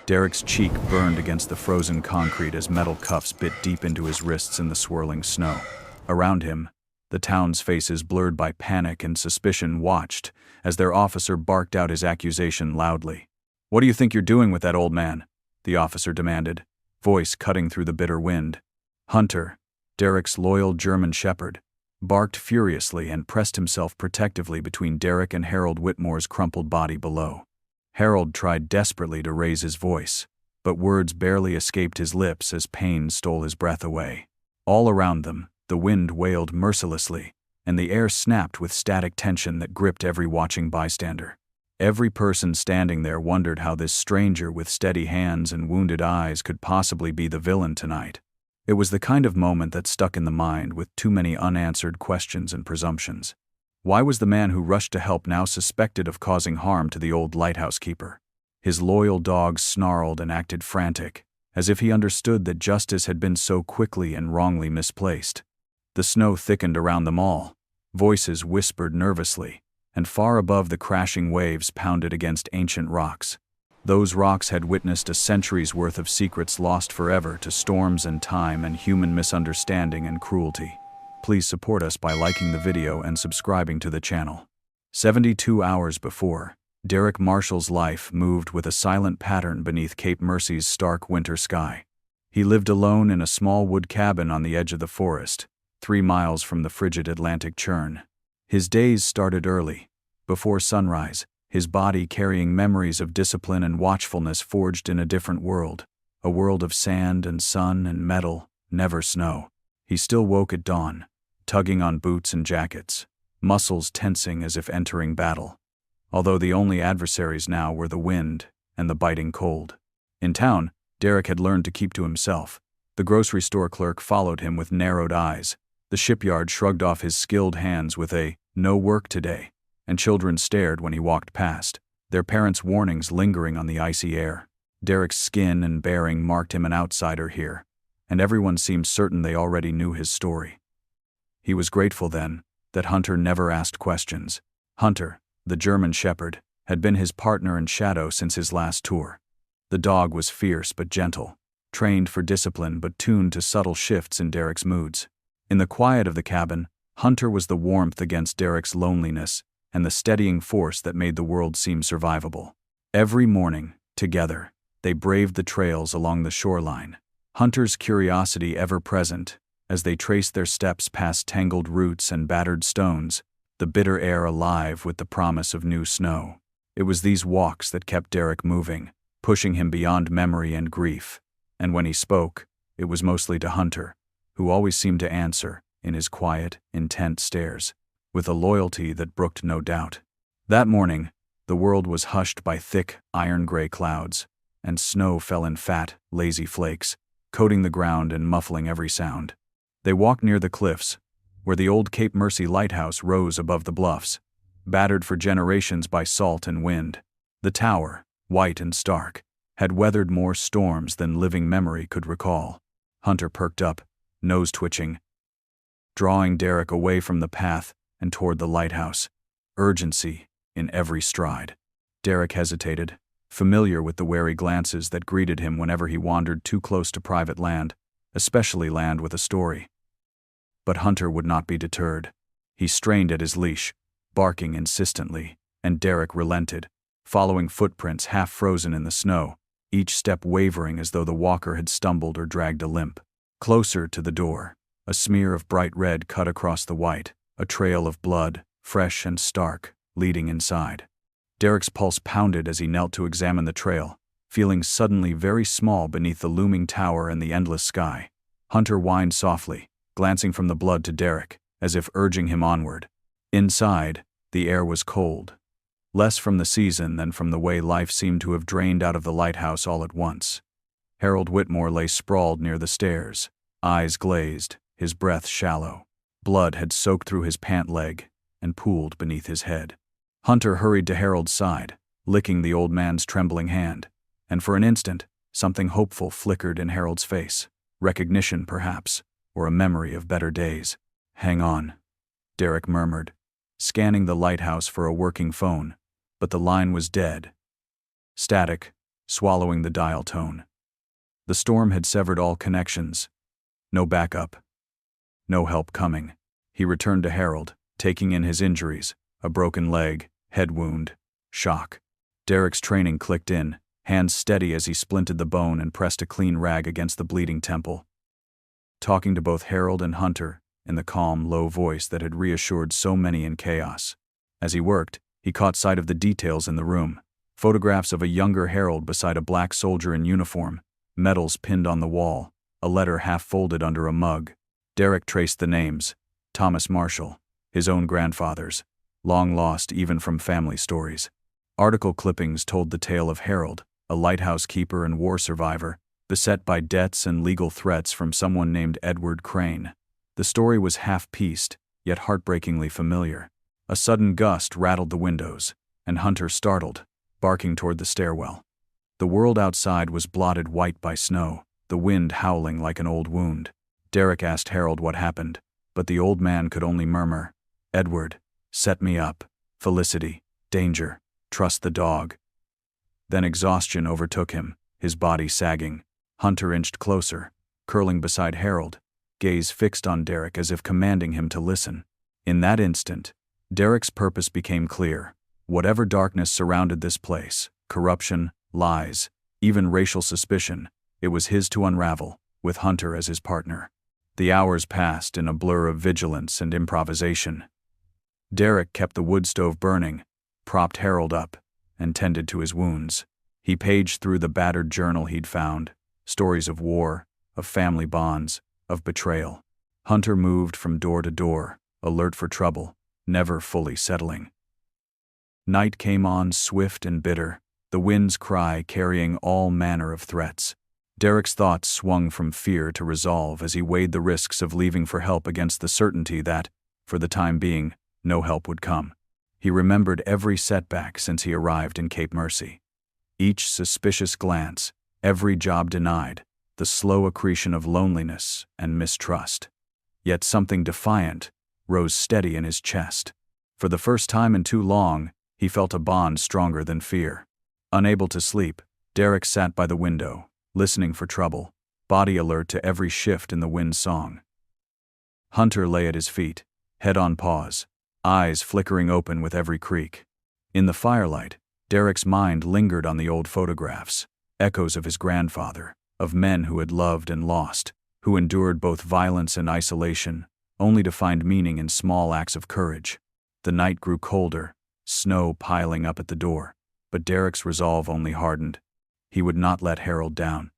Derek's cheek burned against the frozen concrete as metal cuffs bit deep into his wrists in the swirling snow. Around him, the town's faces blurred by panic and suspicion watched as their officer barked out his accusation loudly. "What do you think you're doing with that old man?" the officer demanded, voice cutting through the bitter wind. Hunter, Derek's loyal German shepherd, barked furiously and pressed himself protectively between Derek and Harold Whitmore's crumpled body below. Harold tried desperately to raise his voice, but words barely escaped his lips as pain stole his breath away. All around them, the wind wailed mercilessly, and the air snapped with static tension that gripped every watching bystander. Every person standing there wondered how this stranger with steady hands and wounded eyes could possibly be the villain tonight. It was the kind of moment that stuck in the mind with too many unanswered questions and presumptions. Why was the man who rushed to help now suspected of causing harm to the old lighthouse keeper? His loyal dog snarled and acted frantic, as if he understood that justice had been so quickly and wrongly misplaced. The snow thickened around them all. Voices whispered nervously, and far above the crashing waves pounded against ancient rocks. Those rocks had witnessed a century's worth of secrets lost forever to storms and time and human misunderstanding and cruelty. Please support us by liking the video and subscribing to the channel. 72 hours before, Derek Marshall's life moved with a silent pattern beneath Cape Mercy's stark winter sky. He lived alone in a small wood cabin on the edge of the forest, 3 miles from the frigid Atlantic churn. His days started early, before sunrise, his body carrying memories of discipline and watchfulness forged in a different world, a world of sand and sun and metal, never snow. He still woke at dawn, tugging on boots and jackets, muscles tensing as if entering battle, although the only adversaries now were the wind and the biting cold. In town, Derek had learned to keep to himself. The grocery store clerk followed him with narrowed eyes. The shipyard shrugged off his skilled hands with a "no work today," and children stared when he walked past, their parents' warnings lingering on the icy air. Derek's skin and bearing marked him an outsider here, and everyone seemed certain they already knew his story. He was grateful then that Hunter never asked questions. Hunter, the German shepherd, had been his partner and shadow since his last tour. The dog was fierce but gentle, trained for discipline but tuned to subtle shifts in Derek's moods. In the quiet of the cabin, Hunter was the warmth against Derek's loneliness and the steadying force that made the world seem survivable. Every morning, together, they braved the trails along the shoreline, Hunter's curiosity ever present as they traced their steps past tangled roots and battered stones, the bitter air alive with the promise of new snow. It was these walks that kept Derek moving, pushing him beyond memory and grief, and when he spoke, it was mostly to Hunter, who always seemed to answer, in his quiet, intent stares, with a loyalty that brooked no doubt. That morning, the world was hushed by thick, iron-gray clouds, and snow fell in fat, lazy flakes, coating the ground and muffling every sound. They walked near the cliffs, where the old Cape Mercy lighthouse rose above the bluffs, battered for generations by salt and wind. The tower, white and stark, had weathered more storms than living memory could recall. Hunter perked up, nose twitching, drawing Derek away from the path and toward the lighthouse, urgency in every stride. Derek hesitated, familiar with the wary glances that greeted him whenever he wandered too close to private land, especially land with a story. But Hunter would not be deterred. He strained at his leash, barking insistently, and Derek relented, following footprints half frozen in the snow, each step wavering as though the walker had stumbled or dragged a limp. Closer to the door, a smear of bright red cut across the white, a trail of blood, fresh and stark, leading inside. Derek's pulse pounded as he knelt to examine the trail, feeling suddenly very small beneath the looming tower and the endless sky. Hunter whined softly, glancing from the blood to Derek, as if urging him onward. Inside, the air was cold, less from the season than from the way life seemed to have drained out of the lighthouse all at once. Harold Whitmore lay sprawled near the stairs, eyes glazed, his breath shallow. Blood had soaked through his pant leg and pooled beneath his head. Hunter hurried to Harold's side, licking the old man's trembling hand, and for an instant, something hopeful flickered in Harold's face. Recognition, perhaps, or a memory of better days. "Hang on," Derek murmured, scanning the lighthouse for a working phone, but the line was dead. Static, swallowing the dial tone. The storm had severed all connections. No backup. No help coming. He returned to Harold, taking in his injuries, a broken leg, head wound, shock. Derek's training clicked in, hands steady as he splinted the bone and pressed a clean rag against the bleeding temple. Talking to both Harold and Hunter, in the calm, low voice that had reassured so many in chaos. As he worked, he caught sight of the details in the room. Photographs of a younger Harold beside a black soldier in uniform, medals pinned on the wall, a letter half-folded under a mug. Derek traced the names. Thomas Marshall, his own grandfather's, long lost even from family stories. Article clippings told the tale of Harold, a lighthouse keeper and war survivor, beset by debts and legal threats from someone named Edward Crane. The story was half-pieced, yet heartbreakingly familiar. A sudden gust rattled the windows, and Hunter startled, barking toward the stairwell. The world outside was blotted white by snow, the wind howling like an old wound. Derek asked Harold what happened, but the old man could only murmur, "Edward, set me up. Felicity, danger, trust the dog." Then exhaustion overtook him, his body sagging. Hunter inched closer, curling beside Harold, gaze fixed on Derek as if commanding him to listen. In that instant, Derek's purpose became clear. Whatever darkness surrounded this place, corruption, lies, even racial suspicion, it was his to unravel, with Hunter as his partner. The hours passed in a blur of vigilance and improvisation. Derek kept the wood stove burning, propped Harold up, and tended to his wounds. He paged through the battered journal he'd found, stories of war, of family bonds, of betrayal. Hunter moved from door to door, alert for trouble, never fully settling. Night came on swift and bitter, the wind's cry carrying all manner of threats. Derek's thoughts swung from fear to resolve as he weighed the risks of leaving for help against the certainty that, for the time being, no help would come. He remembered every setback since he arrived in Cape Mercy. Each suspicious glance, every job denied, the slow accretion of loneliness and mistrust. Yet something defiant rose steady in his chest. For the first time in too long, he felt a bond stronger than fear. Unable to sleep, Derek sat by the window, listening for trouble, body alert to every shift in the wind's song. Hunter lay at his feet, head on paws, eyes flickering open with every creak. In the firelight, Derek's mind lingered on the old photographs, echoes of his grandfather, of men who had loved and lost, who endured both violence and isolation, only to find meaning in small acts of courage. The night grew colder, snow piling up at the door, but Derek's resolve only hardened. He would not let Harold down.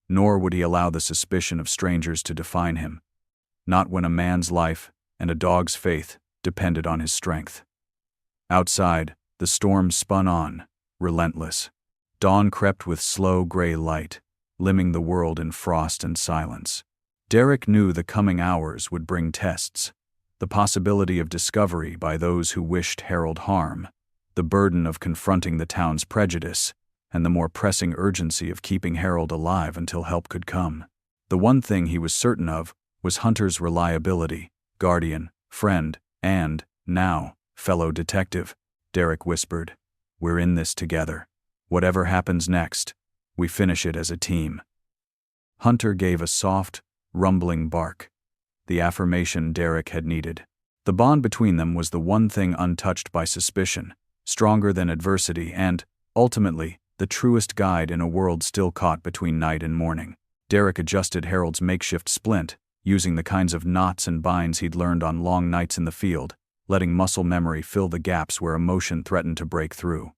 Nor would he allow the suspicion of strangers to define him. Not when a man's life and a dog's faith depended on his strength. Outside, the storm spun on, relentless. Dawn crept with slow gray light, limning the world in frost and silence. Derek knew the coming hours would bring tests, the possibility of discovery by those who wished Harold harm, the burden of confronting the town's prejudice, and the more pressing urgency of keeping Harold alive until help could come. The one thing he was certain of was Hunter's reliability, guardian, friend, and, now, fellow detective. Derek whispered, "We're in this together. Whatever happens next, we finish it as a team." Hunter gave a soft, rumbling bark, the affirmation Derek had needed. The bond between them was the one thing untouched by suspicion, stronger than adversity and, ultimately, the truest guide in a world still caught between night and morning. Derek adjusted Harold's makeshift splint, using the kinds of knots and binds he'd learned on long nights in the field, letting muscle memory fill the gaps where emotion threatened to break through.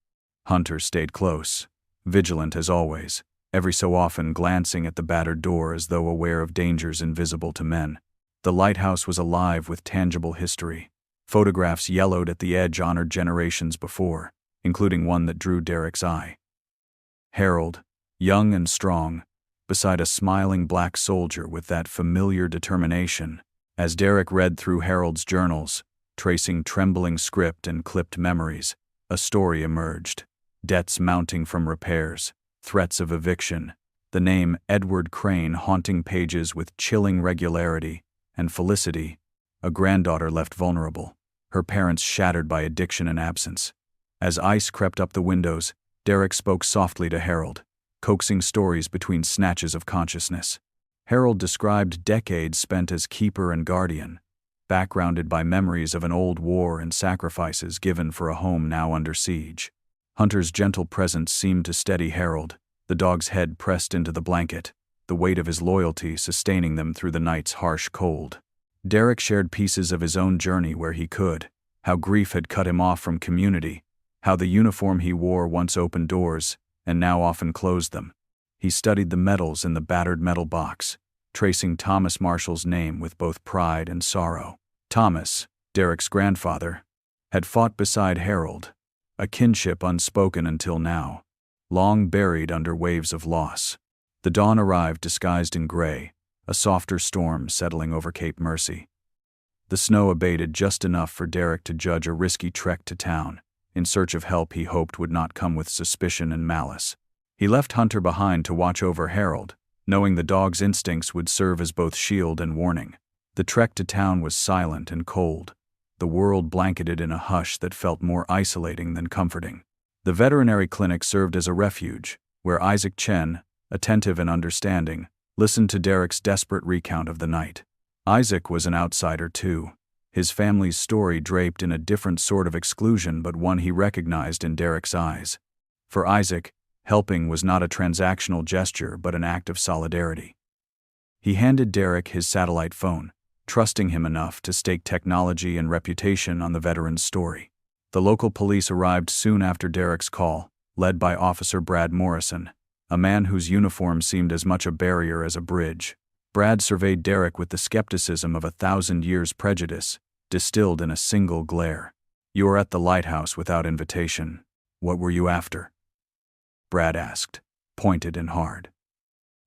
Hunter stayed close, vigilant as always, every so often glancing at the battered door as though aware of dangers invisible to men. The lighthouse was alive with tangible history. Photographs yellowed at the edge honored generations before, including one that drew Derek's eye. Harold, young and strong, beside a smiling black soldier with that familiar determination. As Derek read through Harold's journals, tracing trembling script and clipped memories, a story emerged. Debts mounting from repairs, threats of eviction, the name Edward Crane haunting pages with chilling regularity, and Felicity, a granddaughter left vulnerable, her parents shattered by addiction and absence. As ice crept up the windows, Derek spoke softly to Harold, coaxing stories between snatches of consciousness. Harold described decades spent as keeper and guardian, backgrounded by memories of an old war and sacrifices given for a home now under siege. Hunter's gentle presence seemed to steady Harold, the dog's head pressed into the blanket, the weight of his loyalty sustaining them through the night's harsh cold. Derek shared pieces of his own journey where he could, how grief had cut him off from community, how the uniform he wore once opened doors and now often closed them. He studied the medals in the battered metal box, tracing Thomas Marshall's name with both pride and sorrow. Thomas, Derek's grandfather, had fought beside Harold, a kinship unspoken until now, long buried under waves of loss. The dawn arrived disguised in gray, a softer storm settling over Cape Mercy. The snow abated just enough for Derek to judge a risky trek to town, in search of help he hoped would not come with suspicion and malice. He left Hunter behind to watch over Harold, knowing the dog's instincts would serve as both shield and warning. The trek to town was silent and cold, the world blanketed in a hush that felt more isolating than comforting. The veterinary clinic served as a refuge, where Isaac Chen, attentive and understanding, listened to Derek's desperate recount of the night. Isaac was an outsider too, his family's story draped in a different sort of exclusion but one he recognized in Derek's eyes. For Isaac, helping was not a transactional gesture but an act of solidarity. He handed Derek his satellite phone, trusting him enough to stake technology and reputation on the veteran's story. The local police arrived soon after Derek's call, led by Officer Brad Morrison, a man whose uniform seemed as much a barrier as a bridge. Brad surveyed Derek with the skepticism of 1,000 years' prejudice, distilled in a single glare. "You were at the Lighthouse without invitation. What were you after?" Brad asked, pointed and hard.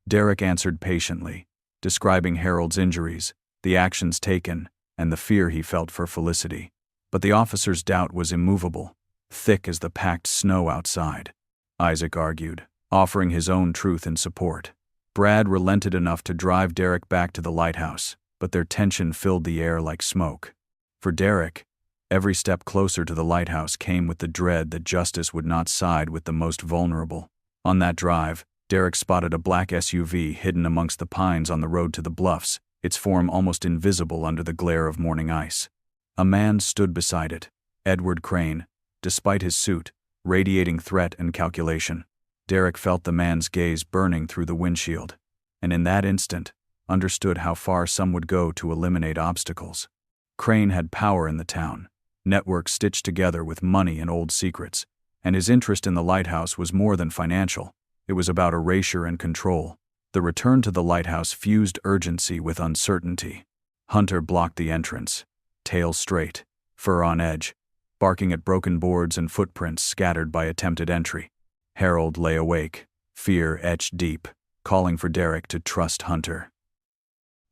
Derek answered patiently, describing Harold's injuries, the actions taken, and the fear he felt for Felicity. But the officer's doubt was immovable, thick as the packed snow outside. Isaac argued, offering his own truth in support. Brad relented enough to drive Derek back to the Lighthouse, but their tension filled the air like smoke. For Derek, every step closer to the Lighthouse came with the dread that justice would not side with the most vulnerable. On that drive, Derek spotted a black SUV hidden amongst the pines on the road to the bluffs, its form almost invisible under the glare of morning ice. A man stood beside it, Edward Crane, despite his suit, radiating threat and calculation. Derek felt the man's gaze burning through the windshield, and in that instant, understood how far some would go to eliminate obstacles. Crane had power in the town, networks stitched together with money and old secrets, and his interest in the Lighthouse was more than financial. It was about erasure and control. The return to the Lighthouse fused urgency with uncertainty. Hunter blocked the entrance, tail straight, fur on edge, barking at broken boards and footprints scattered by attempted entry. Harold lay awake, fear etched deep, calling for Derek to trust Hunter.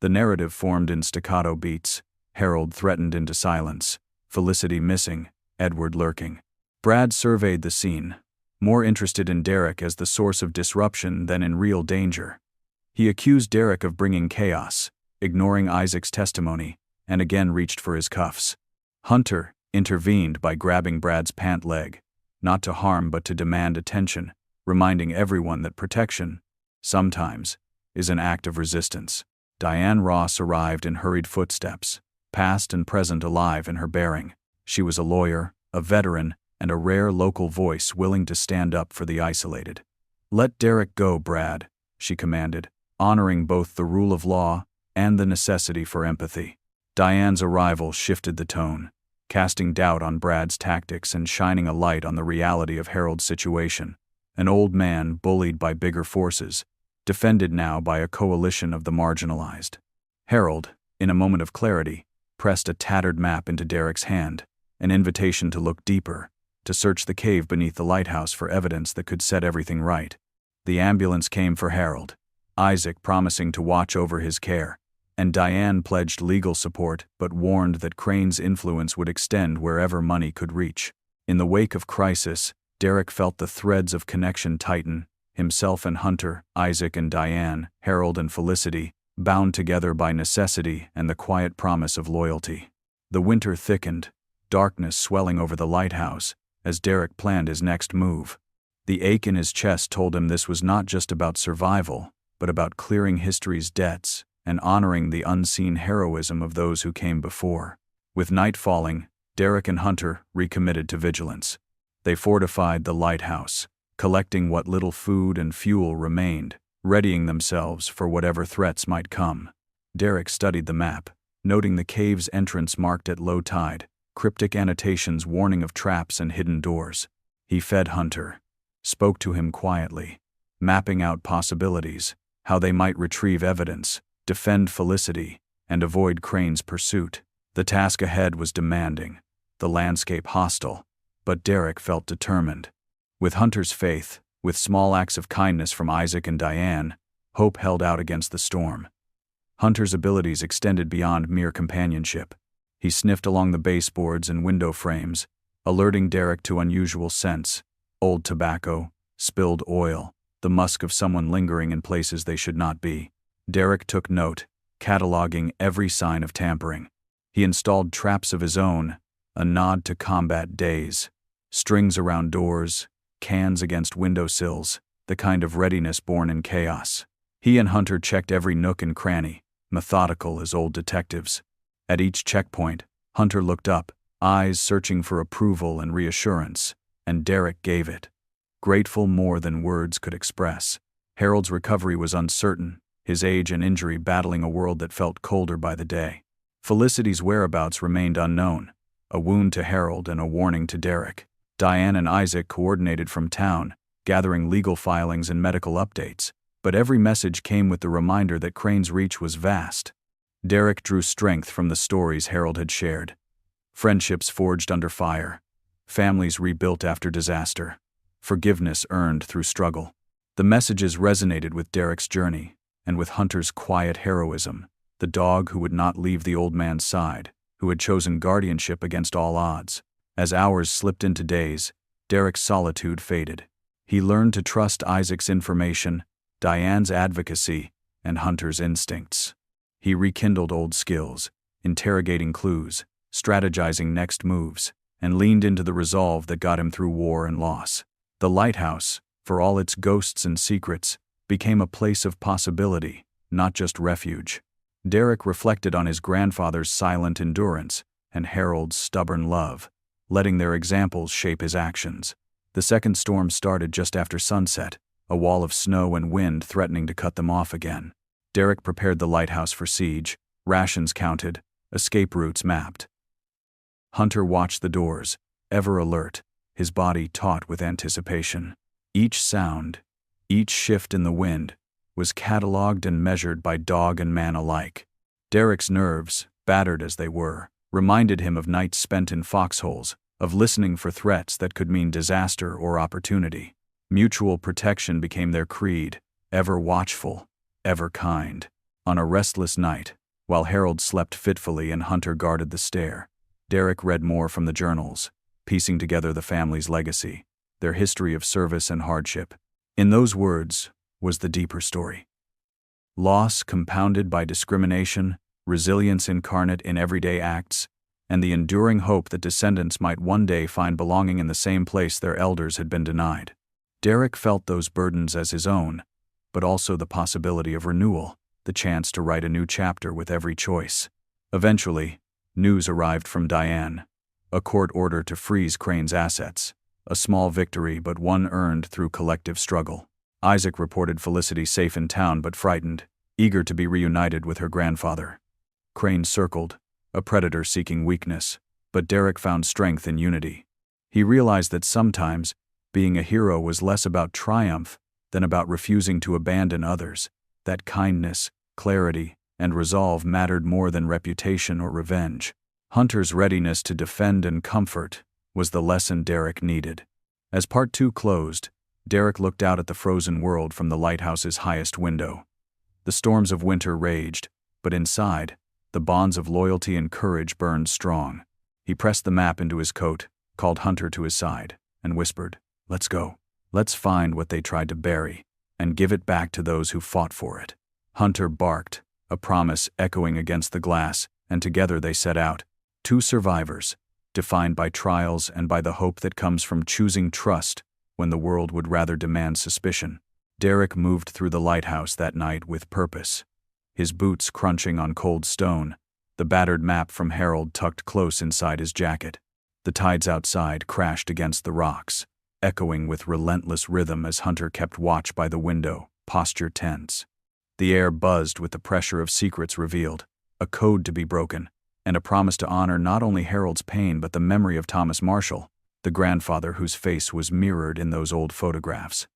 The narrative formed in staccato beats, Harold threatened into silence, Felicity missing, Edward lurking. Brad surveyed the scene, more interested in Derek as the source of disruption than in real danger. He accused Derek of bringing chaos, ignoring Isaac's testimony, and again reached for his cuffs. Hunter intervened by grabbing Brad's pant leg, not to harm but to demand attention, reminding everyone that protection, sometimes, is an act of resistance. Diane Ross arrived in hurried footsteps, past and present alive in her bearing. She was a lawyer, a veteran, and a rare local voice willing to stand up for the isolated. "Let Derek go, Brad," she commanded, honoring both the rule of law and the necessity for empathy. Diane's arrival shifted the tone, casting doubt on Brad's tactics and shining a light on the reality of Harold's situation. An old man bullied by bigger forces, defended now by a coalition of the marginalized. Harold, in a moment of clarity, pressed a tattered map into Derek's hand, an invitation to look deeper, to search the cave beneath the lighthouse for evidence that could set everything right. The ambulance came for Harold, Isaac promising to watch over his care, and Diane pledged legal support but warned that Crane's influence would extend wherever money could reach. In the wake of crisis, Derek felt the threads of connection tighten, himself and Hunter, Isaac and Diane, Harold and Felicity, bound together by necessity and the quiet promise of loyalty. The winter thickened, darkness swelling over the lighthouse, as Derek planned his next move. The ache in his chest told him this was not just about survival, but about clearing history's debts and honoring the unseen heroism of those who came before. With night falling, Derek and Hunter recommitted to vigilance. They fortified the lighthouse, collecting what little food and fuel remained, readying themselves for whatever threats might come. Derek studied the map, noting the cave's entrance marked at low tide, cryptic annotations warning of traps and hidden doors. He fed Hunter, spoke to him quietly, mapping out possibilities, how they might retrieve evidence, defend Felicity, and avoid Crane's pursuit. The task ahead was demanding, the landscape hostile, but Derek felt determined. With Hunter's faith, with small acts of kindness from Isaac and Diane, hope held out against the storm. Hunter's abilities extended beyond mere companionship. He sniffed along the baseboards and window frames, alerting Derek to unusual scents: old tobacco, spilled oil, the musk of someone lingering in places they should not be. Derek took note, cataloging every sign of tampering. He installed traps of his own, a nod to combat days. Strings around doors, cans against windowsills, the kind of readiness born in chaos. He and Hunter checked every nook and cranny, methodical as old detectives. At each checkpoint, Hunter looked up, eyes searching for approval and reassurance, and Derek gave it. Grateful more than words could express. Harold's recovery was uncertain, his age and injury battling a world that felt colder by the day. Felicity's whereabouts remained unknown, a wound to Harold and a warning to Derek. Diane and Isaac coordinated from town, gathering legal filings and medical updates, but every message came with the reminder that Crane's reach was vast. Derek drew strength from the stories Harold had shared. Friendships forged under fire, families rebuilt after disaster, forgiveness earned through struggle. The messages resonated with Derek's journey, and with Hunter's quiet heroism, the dog who would not leave the old man's side, who had chosen guardianship against all odds. As hours slipped into days, Derek's solitude faded. He learned to trust Isaac's information, Diane's advocacy, and Hunter's instincts. He rekindled old skills, interrogating clues, strategizing next moves, and leaned into the resolve that got him through war and loss. The lighthouse, for all its ghosts and secrets, became a place of possibility, not just refuge. Derek reflected on his grandfather's silent endurance and Harold's stubborn love, letting their examples shape his actions. The second storm started just after sunset, a wall of snow and wind threatening to cut them off again. Derek prepared the lighthouse for siege, rations counted, escape routes mapped. Hunter watched the doors, ever alert, his body taut with anticipation. Each sound, each shift in the wind, was catalogued and measured by dog and man alike. Derek's nerves, battered as they were, reminded him of nights spent in foxholes, of listening for threats that could mean disaster or opportunity. Mutual protection became their creed, ever watchful, ever kind. On a restless night, while Harold slept fitfully and Hunter guarded the stair, Derek read more from the journals, piecing together the family's legacy, their history of service and hardship. In those words was the deeper story. Loss compounded by discrimination, resilience incarnate in everyday acts, and the enduring hope that descendants might one day find belonging in the same place their elders had been denied. Derek felt those burdens as his own, but also the possibility of renewal, the chance to write a new chapter with every choice. Eventually, news arrived from Diane, a court order to freeze Crane's assets, a small victory but one earned through collective struggle. Isaac reported Felicity safe in town but frightened, eager to be reunited with her grandfather. Crane circled, a predator seeking weakness, but Derek found strength in unity. He realized that sometimes, being a hero was less about triumph than about refusing to abandon others, that kindness, clarity, and resolve mattered more than reputation or revenge. Hunter's readiness to defend and comfort was the lesson Derek needed. As Part 2 closed, Derek looked out at the frozen world from the lighthouse's highest window. The storms of winter raged, but inside, the bonds of loyalty and courage burned strong. He pressed the map into his coat, called Hunter to his side, and whispered, "Let's go. Let's find what they tried to bury, and give it back to those who fought for it." Hunter barked, a promise echoing against the glass, and together they set out, two survivors, defined by trials and by the hope that comes from choosing trust when the world would rather demand suspicion. Derek moved through the lighthouse that night with purpose. His boots crunching on cold stone, the battered map from Harold tucked close inside his jacket. The tides outside crashed against the rocks, echoing with relentless rhythm as Hunter kept watch by the window, posture tense. The air buzzed with the pressure of secrets revealed, a code to be broken, and a promise to honor not only Harold's pain but the memory of Thomas Marshall, the grandfather whose face was mirrored in those old photographs.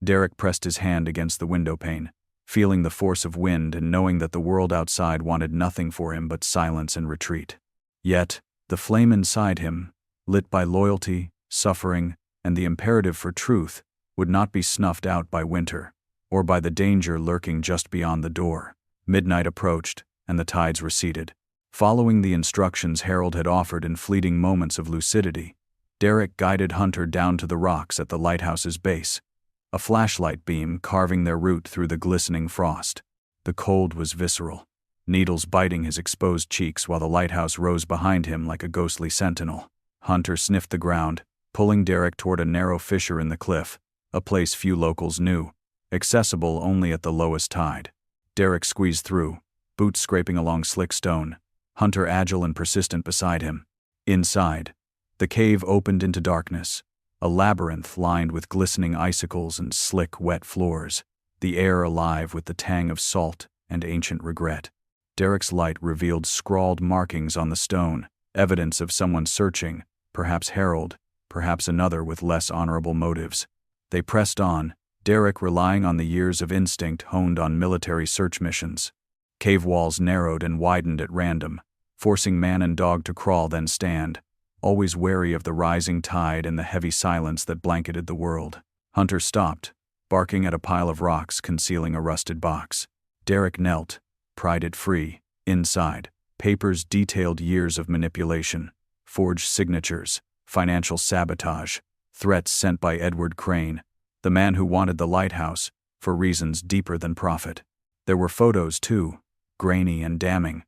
Derek pressed his hand against the window pane, feeling the force of wind and knowing that the world outside wanted nothing for him but silence and retreat. Yet, the flame inside him, lit by loyalty, suffering, and the imperative for truth, would not be snuffed out by winter, or by the danger lurking just beyond the door. Midnight approached, and the tides receded. Following the instructions Harold had offered in fleeting moments of lucidity, Derek guided Hunter down to the rocks at the lighthouse's base, a flashlight beam carving their route through the glistening frost. The cold was visceral, needles biting his exposed cheeks while the lighthouse rose behind him like a ghostly sentinel. Hunter sniffed the ground, pulling Derek toward a narrow fissure in the cliff, a place few locals knew, accessible only at the lowest tide. Derek squeezed through, boots scraping along slick stone, Hunter agile and persistent beside him. Inside, the cave opened into darkness, a labyrinth lined with glistening icicles and slick, wet floors, the air alive with the tang of salt and ancient regret. Derek's light revealed scrawled markings on the stone, evidence of someone searching, perhaps Harold, perhaps another with less honorable motives. They pressed on, Derek relying on the years of instinct honed on military search missions. Cave walls narrowed and widened at random, forcing man and dog to crawl then stand, always wary of the rising tide and the heavy silence that blanketed the world. Hunter stopped, barking at a pile of rocks concealing a rusted box. Derek knelt, pried it free. Inside, papers detailed years of manipulation, forged signatures, financial sabotage, threats sent by Edward Crane, the man who wanted the lighthouse, for reasons deeper than profit. There were photos, too, grainy and damning.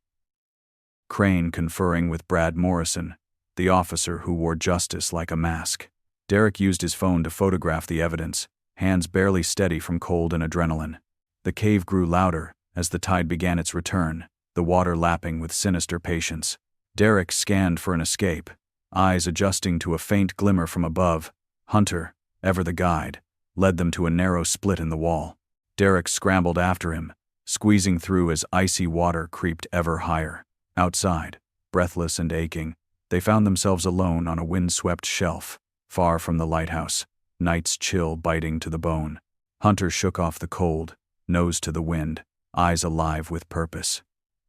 Crane conferring with Brad Morrison, the officer who wore justice like a mask. Derek used his phone to photograph the evidence, hands barely steady from cold and adrenaline. The cave grew louder as the tide began its return, the water lapping with sinister patience. Derek scanned for an escape, eyes adjusting to a faint glimmer from above. Hunter, ever the guide, led them to a narrow split in the wall. Derek scrambled after him, squeezing through as icy water creeped ever higher. Outside, breathless and aching, they found themselves alone on a wind-swept shelf, far from the lighthouse, night's chill biting to the bone. Hunter shook off the cold, nose to the wind, eyes alive with purpose.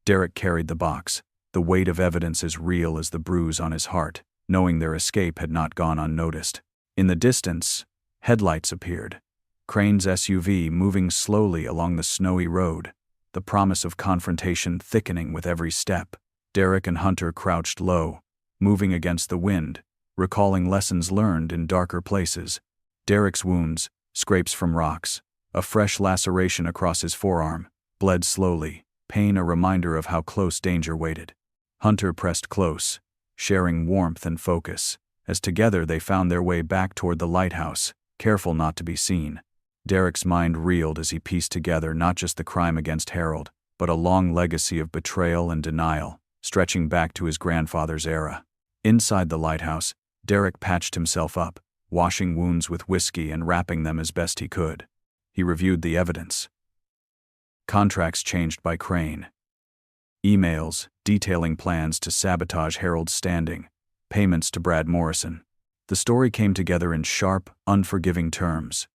Derek carried the box, the weight of evidence as real as the bruise on his heart, knowing their escape had not gone unnoticed. In the distance, headlights appeared, Crane's SUV moving slowly along the snowy road, the promise of confrontation thickening with every step. Derek and Hunter crouched low, moving against the wind, recalling lessons learned in darker places. Derek's wounds, scrapes from rocks, a fresh laceration across his forearm, bled slowly, pain a reminder of how close danger waited. Hunter pressed close, sharing warmth and focus, as together they found their way back toward the lighthouse, careful not to be seen. Derek's mind reeled as he pieced together not just the crime against Harold, but a long legacy of betrayal and denial, stretching back to his grandfather's era. Inside the lighthouse, Derek patched himself up, washing wounds with whiskey and wrapping them as best he could. He reviewed the evidence. Contracts changed by Crane. Emails detailing plans to sabotage Harold's standing. Payments to Brad Morrison. The story came together in sharp, unforgiving terms.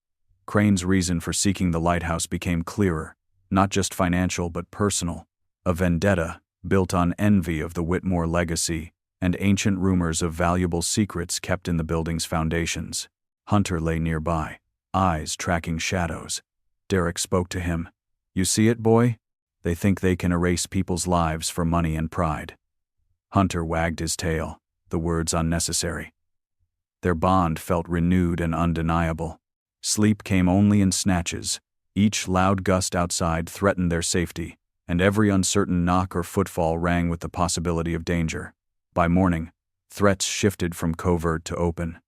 Crane's reason for seeking the lighthouse became clearer, not just financial but personal. A vendetta built on envy of the Whitmore legacy and ancient rumors of valuable secrets kept in the building's foundations. Hunter lay nearby, eyes tracking shadows. Derek spoke to him. "You see it, boy? They think they can erase people's lives for money and pride." Hunter wagged his tail, the words unnecessary. Their bond felt renewed and undeniable. Sleep came only in snatches. Each loud gust outside threatened their safety, and every uncertain knock or footfall rang with the possibility of danger. By morning, threats shifted from covert to open.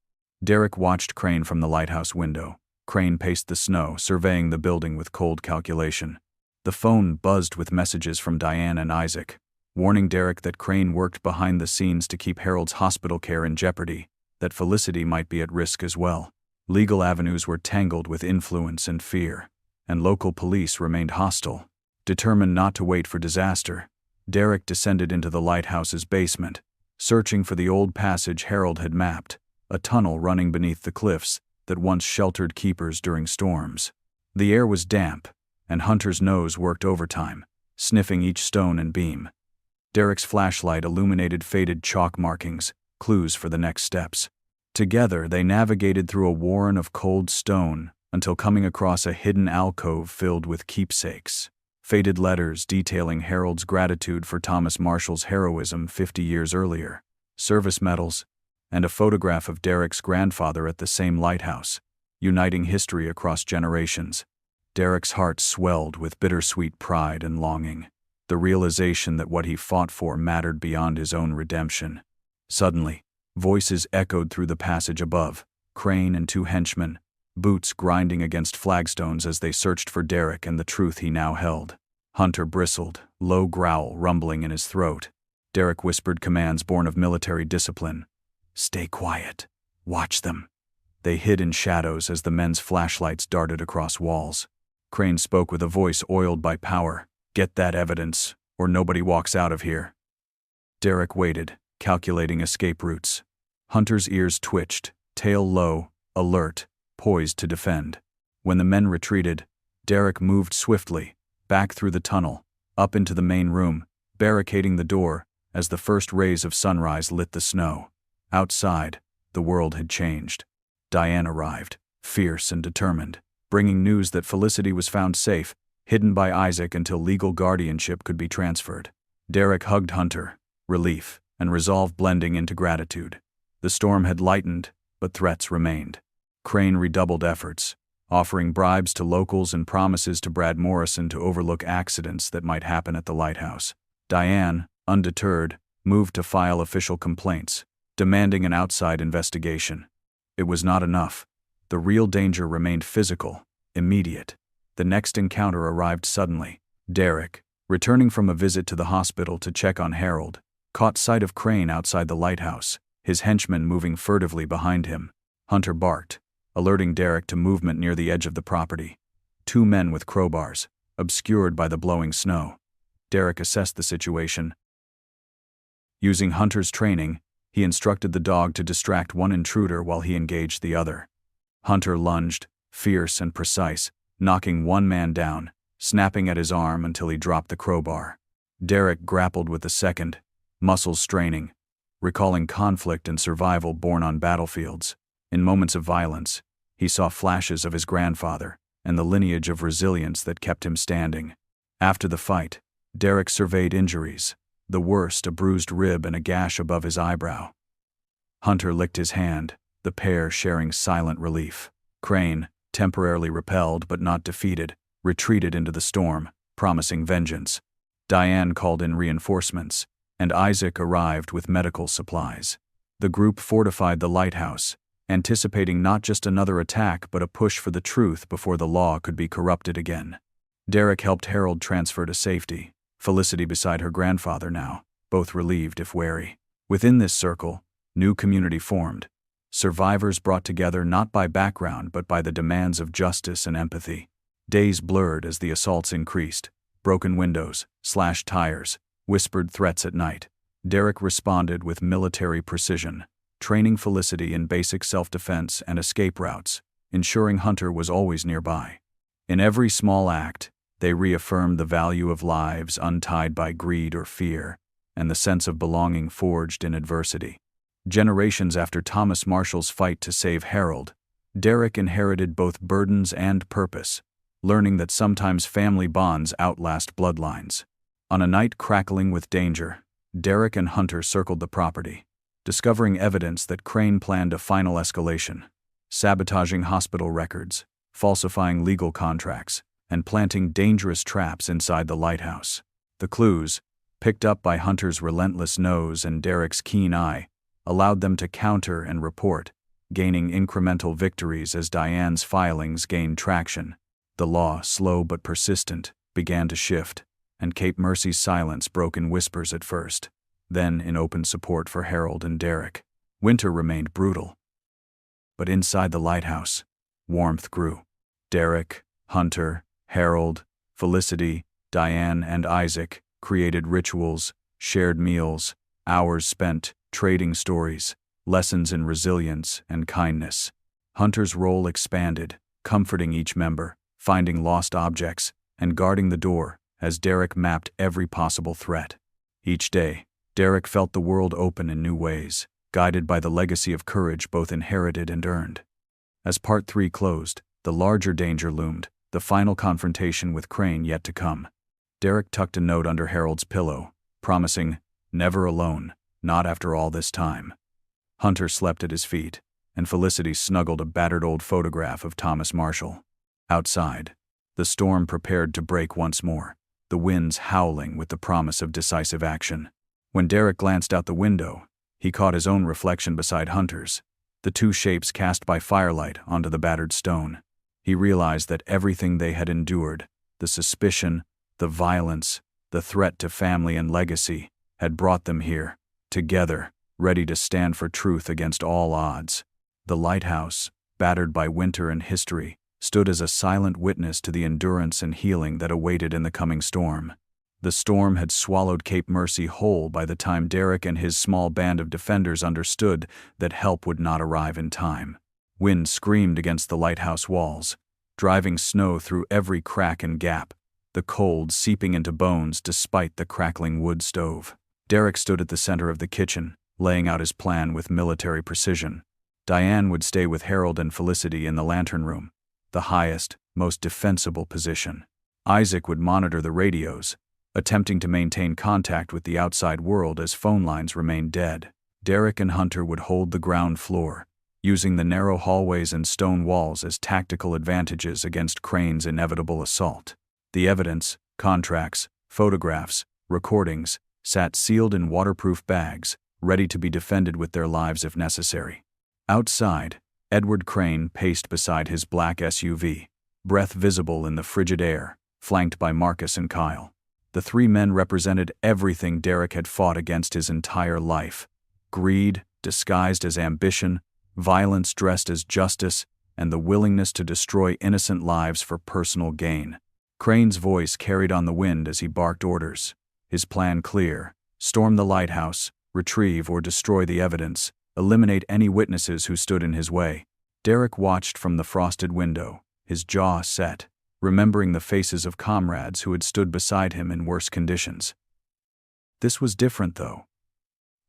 Derek watched Crane from the lighthouse window. Crane paced the snow, surveying the building with cold calculation. The phone buzzed with messages from Diane and Isaac, warning Derek that Crane worked behind the scenes to keep Harold's hospital care in jeopardy, that Felicity might be at risk as well. Legal avenues were tangled with influence and fear, and local police remained hostile. Determined not to wait for disaster, Derek descended into the lighthouse's basement, searching for the old passage Harold had mapped, a tunnel running beneath the cliffs that once sheltered keepers during storms. The air was damp, and Hunter's nose worked overtime, sniffing each stone and beam. Derek's flashlight illuminated faded chalk markings, clues for the next steps. Together, they navigated through a warren of cold stone until coming across a hidden alcove filled with keepsakes. Faded letters detailing Harold's gratitude for Thomas Marshall's heroism 50 years earlier, service medals, and a photograph of Derek's grandfather at the same lighthouse, uniting history across generations. Derek's heart swelled with bittersweet pride and longing, the realization that what he fought for mattered beyond his own redemption. Suddenly, voices echoed through the passage above, Crane and two henchmen, boots grinding against flagstones as they searched for Derek and the truth he now held. Hunter bristled, low growl rumbling in his throat. Derek whispered commands born of military discipline. "Stay quiet. Watch them." They hid in shadows as the men's flashlights darted across walls. Crane spoke with a voice oiled by power. "Get that evidence, or nobody walks out of here." Derek waited, calculating escape routes. Hunter's ears twitched, tail low, alert, poised to defend. When the men retreated, Derek moved swiftly, back through the tunnel, up into the main room, barricading the door as the first rays of sunrise lit the snow. Outside, the world had changed. Diane arrived, fierce and determined, bringing news that Felicity was found safe, hidden by Isaac until legal guardianship could be transferred. Derek hugged Hunter, relief and resolve blending into gratitude. The storm had lightened, but threats remained. Crane redoubled efforts, offering bribes to locals and promises to Brad Morrison to overlook accidents that might happen at the lighthouse. Diane, undeterred, moved to file official complaints, demanding an outside investigation. It was not enough. The real danger remained physical, immediate. The next encounter arrived suddenly. Derek, returning from a visit to the hospital to check on Harold, caught sight of Crane outside the lighthouse, his henchmen moving furtively behind him. Hunter barked, alerting Derek to movement near the edge of the property. Two men with crowbars, obscured by the blowing snow. Derek assessed the situation. Using Hunter's training, he instructed the dog to distract one intruder while he engaged the other. Hunter lunged, fierce and precise, knocking one man down, snapping at his arm until he dropped the crowbar. Derek grappled with the second, muscles straining, recalling conflict and survival born on battlefields. In moments of violence, he saw flashes of his grandfather and the lineage of resilience that kept him standing. After the fight, Derek surveyed injuries, the worst a bruised rib and a gash above his eyebrow. Hunter licked his hand, the pair sharing silent relief. Crane, temporarily repelled but not defeated, retreated into the storm, promising vengeance. Diane called in reinforcements, and Isaac arrived with medical supplies. The group fortified the lighthouse, anticipating not just another attack but a push for the truth before the law could be corrupted again. Derek helped Harold transfer to safety, Felicity beside her grandfather now, both relieved if wary. Within this circle, new community formed. Survivors brought together not by background but by the demands of justice and empathy. Days blurred as the assaults increased. Broken windows, slashed tires, whispered threats at night. Derek responded with military precision, training Felicity in basic self-defense and escape routes, ensuring Hunter was always nearby. In every small act, they reaffirmed the value of lives untied by greed or fear, and the sense of belonging forged in adversity. Generations after Thomas Marshall's fight to save Harold, Derek inherited both burdens and purpose, learning that sometimes family bonds outlast bloodlines. On a night crackling with danger, Derek and Hunter circled the property, discovering evidence that Crane planned a final escalation, sabotaging hospital records, falsifying legal contracts, and planting dangerous traps inside the lighthouse. The clues, picked up by Hunter's relentless nose and Derek's keen eye, allowed them to counter and report, gaining incremental victories as Diane's filings gained traction. The law, slow but persistent, began to shift, and Cape Mercy's silence broke in whispers at first, then in open support for Harold and Derek. Winter remained brutal. But inside the lighthouse, warmth grew. Derek, Hunter, Harold, Felicity, Diane, and Isaac created rituals, shared meals, hours spent trading stories, lessons in resilience and kindness. Hunter's role expanded, comforting each member, finding lost objects, and guarding the door as Derek mapped every possible threat. Each day, Derek felt the world open in new ways, guided by the legacy of courage both inherited and earned. As Part 3 closed, the larger danger loomed, the final confrontation with Crane yet to come. Derek tucked a note under Harold's pillow, promising, "Never alone, not after all this time." Hunter slept at his feet, and Felicity snuggled a battered old photograph of Thomas Marshall. Outside, the storm prepared to break once more, the winds howling with the promise of decisive action. When Derek glanced out the window, he caught his own reflection beside Hunter's, the two shapes cast by firelight onto the battered stone. He realized that everything they had endured, the suspicion, the violence, the threat to family and legacy, had brought them here, together, ready to stand for truth against all odds. The lighthouse, battered by winter and history, stood as a silent witness to the endurance and healing that awaited in the coming storm. The storm had swallowed Cape Mercy whole by the time Derek and his small band of defenders understood that help would not arrive in time. Wind screamed against the lighthouse walls, driving snow through every crack and gap, the cold seeping into bones despite the crackling wood stove. Derek stood at the center of the kitchen, laying out his plan with military precision. Diane would stay with Harold and Felicity in the lantern room, the highest, most defensible position. Isaac would monitor the radios, attempting to maintain contact with the outside world as phone lines remained dead. Derek and Hunter would hold the ground floor, using the narrow hallways and stone walls as tactical advantages against Crane's inevitable assault. The evidence, contracts, photographs, recordings, sat sealed in waterproof bags, ready to be defended with their lives if necessary. Outside, Edward Crane paced beside his black SUV, breath visible in the frigid air, flanked by Marcus and Kyle. The three men represented everything Derek had fought against his entire life: greed disguised as ambition, violence dressed as justice, and the willingness to destroy innocent lives for personal gain. Crane's voice carried on the wind as he barked orders, his plan clear: storm the lighthouse, retrieve or destroy the evidence, eliminate any witnesses who stood in his way. Derek watched from the frosted window, his jaw set, remembering the faces of comrades who had stood beside him in worse conditions. This was different, though.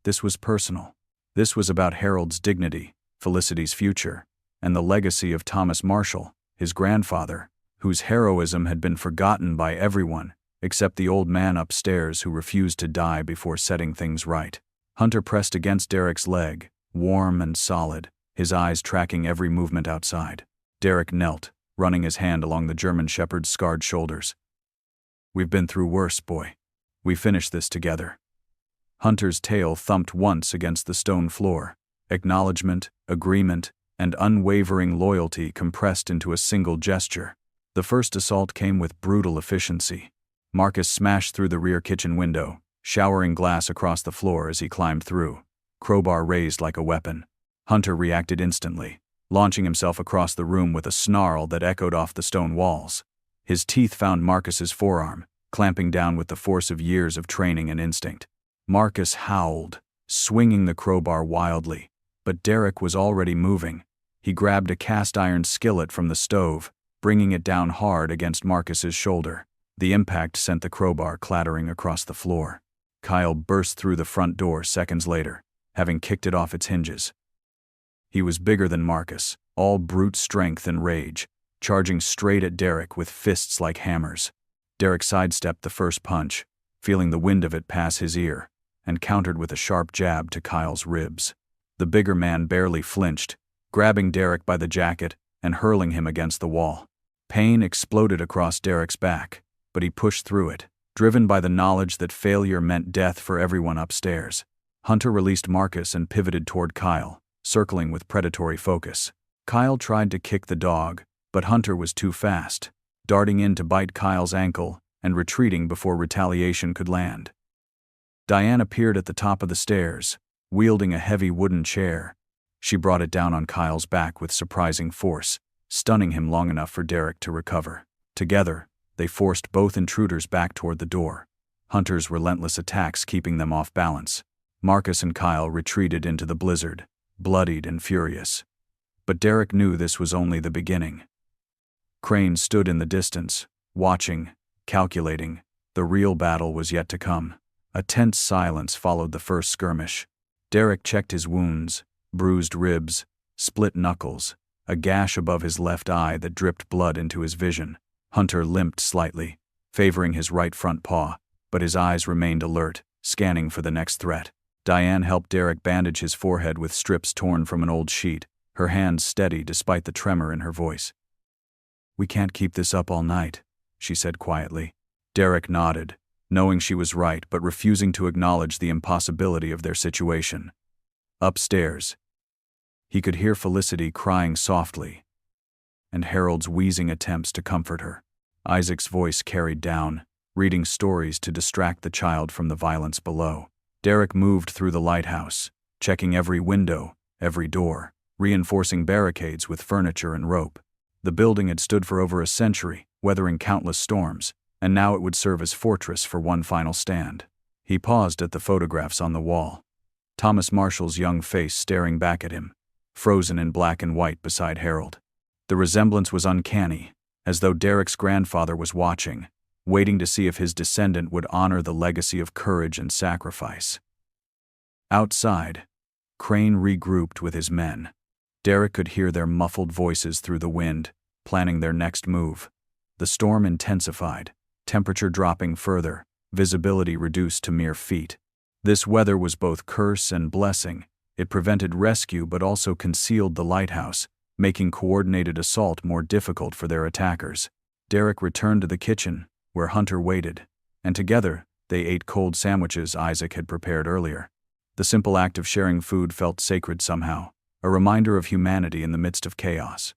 This was personal. This was about Harold's dignity, Felicity's future, and the legacy of Thomas Marshall, his grandfather, whose heroism had been forgotten by everyone except the old man upstairs who refused to die before setting things right. Hunter pressed against Derek's leg, warm and solid, his eyes tracking every movement outside. Derek knelt, running his hand along the German shepherd's scarred shoulders. "We've been through worse, boy. We finished this together." Hunter's tail thumped once against the stone floor, acknowledgement, agreement, and unwavering loyalty compressed into a single gesture. The first assault came with brutal efficiency. Marcus smashed through the rear kitchen window, showering glass across the floor as he climbed through, crowbar raised like a weapon. Hunter reacted instantly, launching himself across the room with a snarl that echoed off the stone walls. His teeth found Marcus's forearm, clamping down with the force of years of training and instinct. Marcus howled, swinging the crowbar wildly, but Derek was already moving. He grabbed a cast-iron skillet from the stove, bringing it down hard against Marcus's shoulder. The impact sent the crowbar clattering across the floor. Kyle burst through the front door seconds later, having kicked it off its hinges. He was bigger than Marcus, all brute strength and rage, charging straight at Derek with fists like hammers. Derek sidestepped the first punch, feeling the wind of it pass his ear, and countered with a sharp jab to Kyle's ribs. The bigger man barely flinched, grabbing Derek by the jacket and hurling him against the wall. Pain exploded across Derek's back, but he pushed through it, driven by the knowledge that failure meant death for everyone upstairs. Hunter released Marcus and pivoted toward Kyle, circling with predatory focus. Kyle tried to kick the dog, but Hunter was too fast, darting in to bite Kyle's ankle and retreating before retaliation could land. Diane appeared at the top of the stairs, wielding a heavy wooden chair. She brought it down on Kyle's back with surprising force, stunning him long enough for Derek to recover. Together, they forced both intruders back toward the door, Hunter's relentless attacks keeping them off balance. Marcus and Kyle retreated into the blizzard, bloodied and furious. But Derek knew this was only the beginning. Crane stood in the distance, watching, calculating. The real battle was yet to come. A tense silence followed the first skirmish. Derek checked his wounds, bruised ribs, split knuckles, a gash above his left eye that dripped blood into his vision. Hunter limped slightly, favoring his right front paw, but his eyes remained alert, scanning for the next threat. Diane helped Derek bandage his forehead with strips torn from an old sheet, her hands steady despite the tremor in her voice. "We can't keep this up all night," she said quietly. Derek nodded, knowing she was right but refusing to acknowledge the impossibility of their situation. Upstairs, he could hear Felicity crying softly, and Harold's wheezing attempts to comfort her. Isaac's voice carried down, reading stories to distract the child from the violence below. Derek moved through the lighthouse, checking every window, every door, reinforcing barricades with furniture and rope. The building had stood for over a century, weathering countless storms, and now it would serve as fortress for one final stand. He paused at the photographs on the wall. Thomas Marshall's young face staring back at him, frozen in black and white beside Harold. The resemblance was uncanny, as though Derek's grandfather was watching, waiting to see if his descendant would honor the legacy of courage and sacrifice. Outside, Crane regrouped with his men. Derek could hear their muffled voices through the wind, planning their next move. The storm intensified, temperature dropping further, visibility reduced to mere feet. This weather was both curse and blessing. It prevented rescue but also concealed the lighthouse, making coordinated assault more difficult for their attackers. Derek returned to the kitchen, where Hunter waited, and together they ate cold sandwiches Isaac had prepared earlier. The simple act of sharing food felt sacred somehow, a reminder of humanity in the midst of chaos.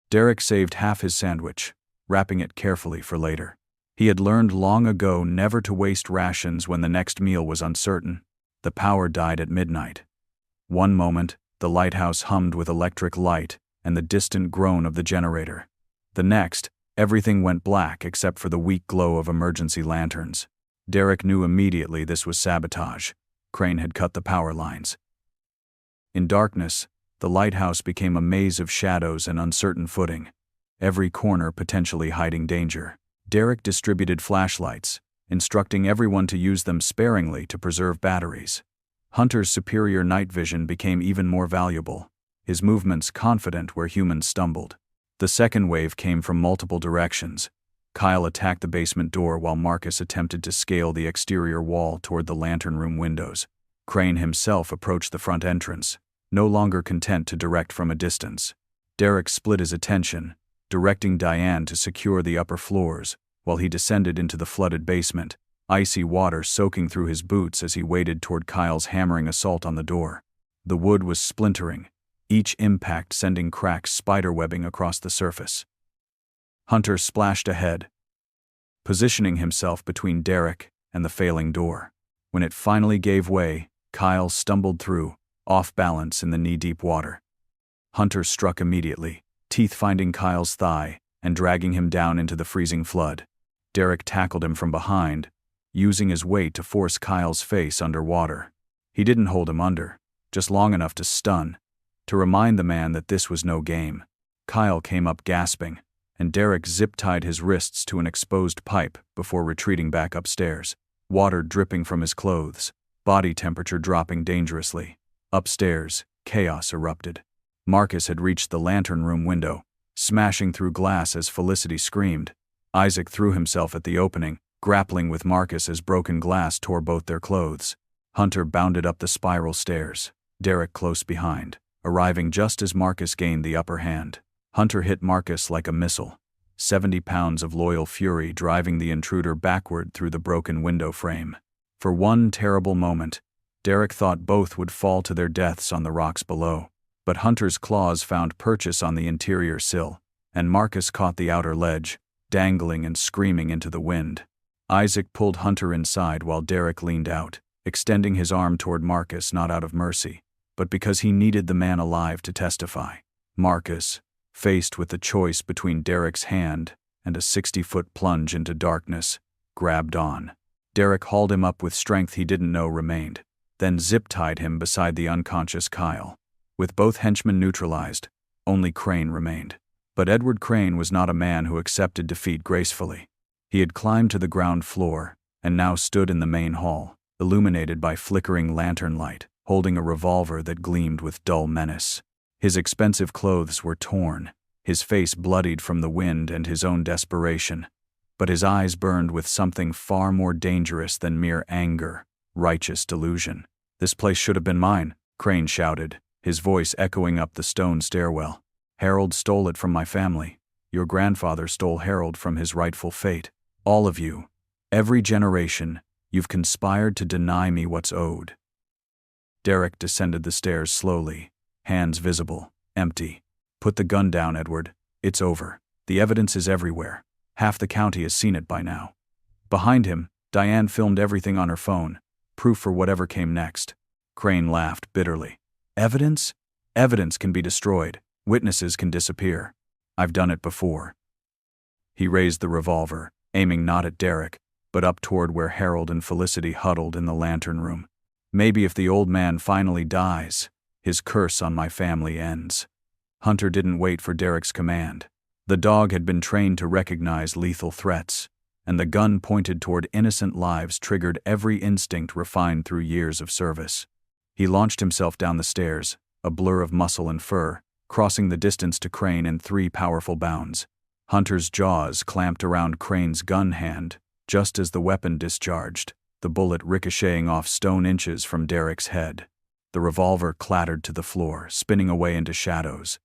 Derek saved half his sandwich, wrapping it carefully for later. He had learned long ago never to waste rations when the next meal was uncertain. The power died at midnight. One moment, the lighthouse hummed with electric light and the distant groan of the generator. The next, everything went black except for the weak glow of emergency lanterns. Derek knew immediately this was sabotage. Crane had cut the power lines. In darkness, the lighthouse became a maze of shadows and uncertain footing, every corner potentially hiding danger. Derek distributed flashlights, instructing everyone to use them sparingly to preserve batteries. Hunter's superior night vision became even more valuable, his movements confident where humans stumbled. The second wave came from multiple directions. Kyle attacked the basement door while Marcus attempted to scale the exterior wall toward the lantern room windows. Crane himself approached the front entrance, no longer content to direct from a distance. Derek split his attention, directing Diane to secure the upper floors, while he descended into the flooded basement, icy water soaking through his boots as he waded toward Kyle's hammering assault on the door. The wood was splintering, each impact sending cracks spiderwebbing across the surface. Hunter splashed ahead, positioning himself between Derek and the failing door. When it finally gave way, Kyle stumbled through, off balance in the knee-deep water. Hunter struck immediately, teeth finding Kyle's thigh and dragging him down into the freezing flood. Derek tackled him from behind, using his weight to force Kyle's face underwater. He didn't hold him under, just long enough to stun, to remind the man that this was no game. Kyle came up gasping, and Derek zip-tied his wrists to an exposed pipe before retreating back upstairs, water dripping from his clothes, body temperature dropping dangerously. Upstairs, chaos erupted. Marcus had reached the lantern room window, smashing through glass as Felicity screamed. Isaac threw himself at the opening, grappling with Marcus as broken glass tore both their clothes. Hunter bounded up the spiral stairs, Derek close behind, arriving just as Marcus gained the upper hand. Hunter hit Marcus like a missile, 70 pounds of loyal fury driving the intruder backward through the broken window frame. For one terrible moment, Derek thought both would fall to their deaths on the rocks below, but Hunter's claws found purchase on the interior sill, and Marcus caught the outer ledge, dangling and screaming into the wind. Isaac pulled Hunter inside while Derek leaned out, extending his arm toward Marcus not out of mercy, but because he needed the man alive to testify. Marcus, faced with the choice between Derek's hand and a 60-foot plunge into darkness, grabbed on. Derek hauled him up with strength he didn't know remained, then zip-tied him beside the unconscious Kyle. With both henchmen neutralized, only Crane remained. But Edward Crane was not a man who accepted defeat gracefully. He had climbed to the ground floor, and now stood in the main hall, illuminated by flickering lantern light, holding a revolver that gleamed with dull menace. His expensive clothes were torn, his face bloodied from the wind and his own desperation, but his eyes burned with something far more dangerous than mere anger, righteous delusion. "This place should have been mine," Crane shouted, his voice echoing up the stone stairwell. "Harold stole it from my family. Your grandfather stole Harold from his rightful fate. All of you, every generation, you've conspired to deny me what's owed." Derek descended the stairs slowly, hands visible, empty. "Put the gun down, Edward. It's over. The evidence is everywhere. Half the county has seen it by now." Behind him, Diane filmed everything on her phone, proof for whatever came next. Crane laughed bitterly. "Evidence? Evidence can be destroyed. Witnesses can disappear. I've done it before." He raised the revolver, aiming not at Derek, but up toward where Harold and Felicity huddled in the lantern room. "Maybe if the old man finally dies, his curse on my family ends." Hunter didn't wait for Derek's command. The dog had been trained to recognize lethal threats, and the gun pointed toward innocent lives triggered every instinct refined through years of service. He launched himself down the stairs, a blur of muscle and fur, crossing the distance to Crane in 3 powerful bounds. Hunter's jaws clamped around Crane's gun hand, just as the weapon discharged, the bullet ricocheting off stone inches from Derek's head. The revolver clattered to the floor, spinning away into shadows.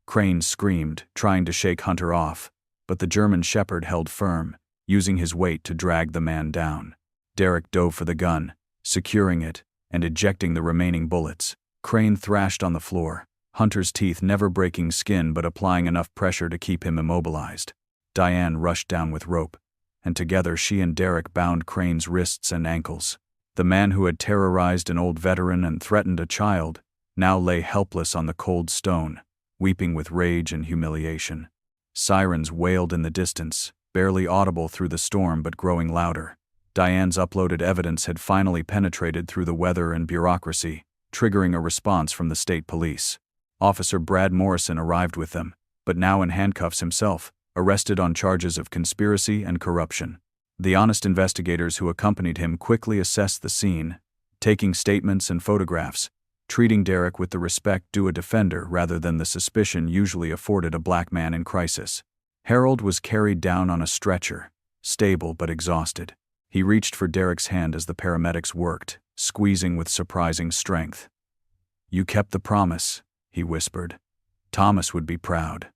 Crane screamed, trying to shake Hunter off, but the German shepherd held firm, using his weight to drag the man down. Derek dove for the gun, securing it, and ejecting the remaining bullets. Crane thrashed on the floor, Hunter's teeth never breaking skin but applying enough pressure to keep him immobilized. Diane rushed down with rope, and together she and Derek bound Crane's wrists and ankles. The man who had terrorized an old veteran and threatened a child now lay helpless on the cold stone, weeping with rage and humiliation. Sirens wailed in the distance, barely audible through the storm but growing louder. Diane's uploaded evidence had finally penetrated through the weather and bureaucracy, triggering a response from the state police. Officer Brad Morrison arrived with them, but now in handcuffs himself, arrested on charges of conspiracy and corruption. The honest investigators who accompanied him quickly assessed the scene, taking statements and photographs, treating Derek with the respect due a defender rather than the suspicion usually afforded a black man in crisis. Harold was carried down on a stretcher, stable but exhausted. He reached for Derek's hand as the paramedics worked, squeezing with surprising strength. "You kept the promise," he whispered. "Thomas would be proud."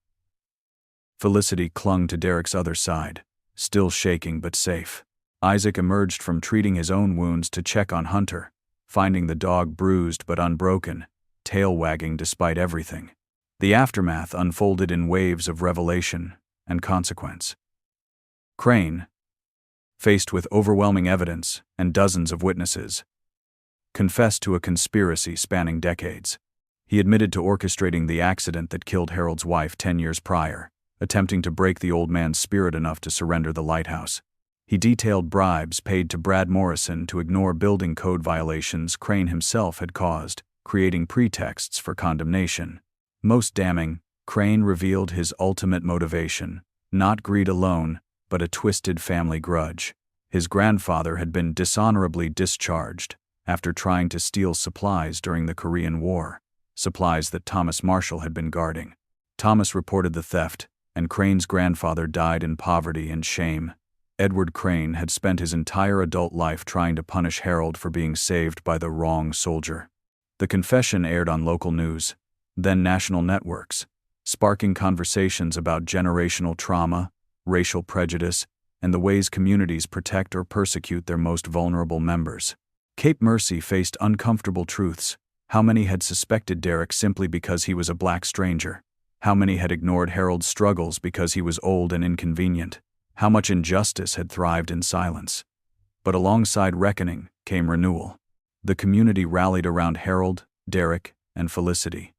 Felicity clung to Derek's other side, still shaking but safe. Isaac emerged from treating his own wounds to check on Hunter, finding the dog bruised but unbroken, tail wagging despite everything. The aftermath unfolded in waves of revelation and consequence. Crane, faced with overwhelming evidence and dozens of witnesses, confessed to a conspiracy spanning decades. He admitted to orchestrating the accident that killed Harold's wife 10 years prior, attempting to break the old man's spirit enough to surrender the lighthouse. He detailed bribes paid to Brad Morrison to ignore building code violations Crane himself had caused, creating pretexts for condemnation. Most damning, Crane revealed his ultimate motivation, not greed alone, but a twisted family grudge. His grandfather had been dishonorably discharged after trying to steal supplies during the Korean War, supplies that Thomas Marshall had been guarding. Thomas reported the theft, and Crane's grandfather died in poverty and shame. Edward Crane had spent his entire adult life trying to punish Harold for being saved by the wrong soldier. The confession aired on local news, then national networks, sparking conversations about generational trauma, racial prejudice, and the ways communities protect or persecute their most vulnerable members. Cape Mercy faced uncomfortable truths. How many had suspected Derek simply because he was a black stranger? How many had ignored Harold's struggles because he was old and inconvenient? How much injustice had thrived in silence? But alongside reckoning came renewal. The community rallied around Harold, Derek, and Felicity.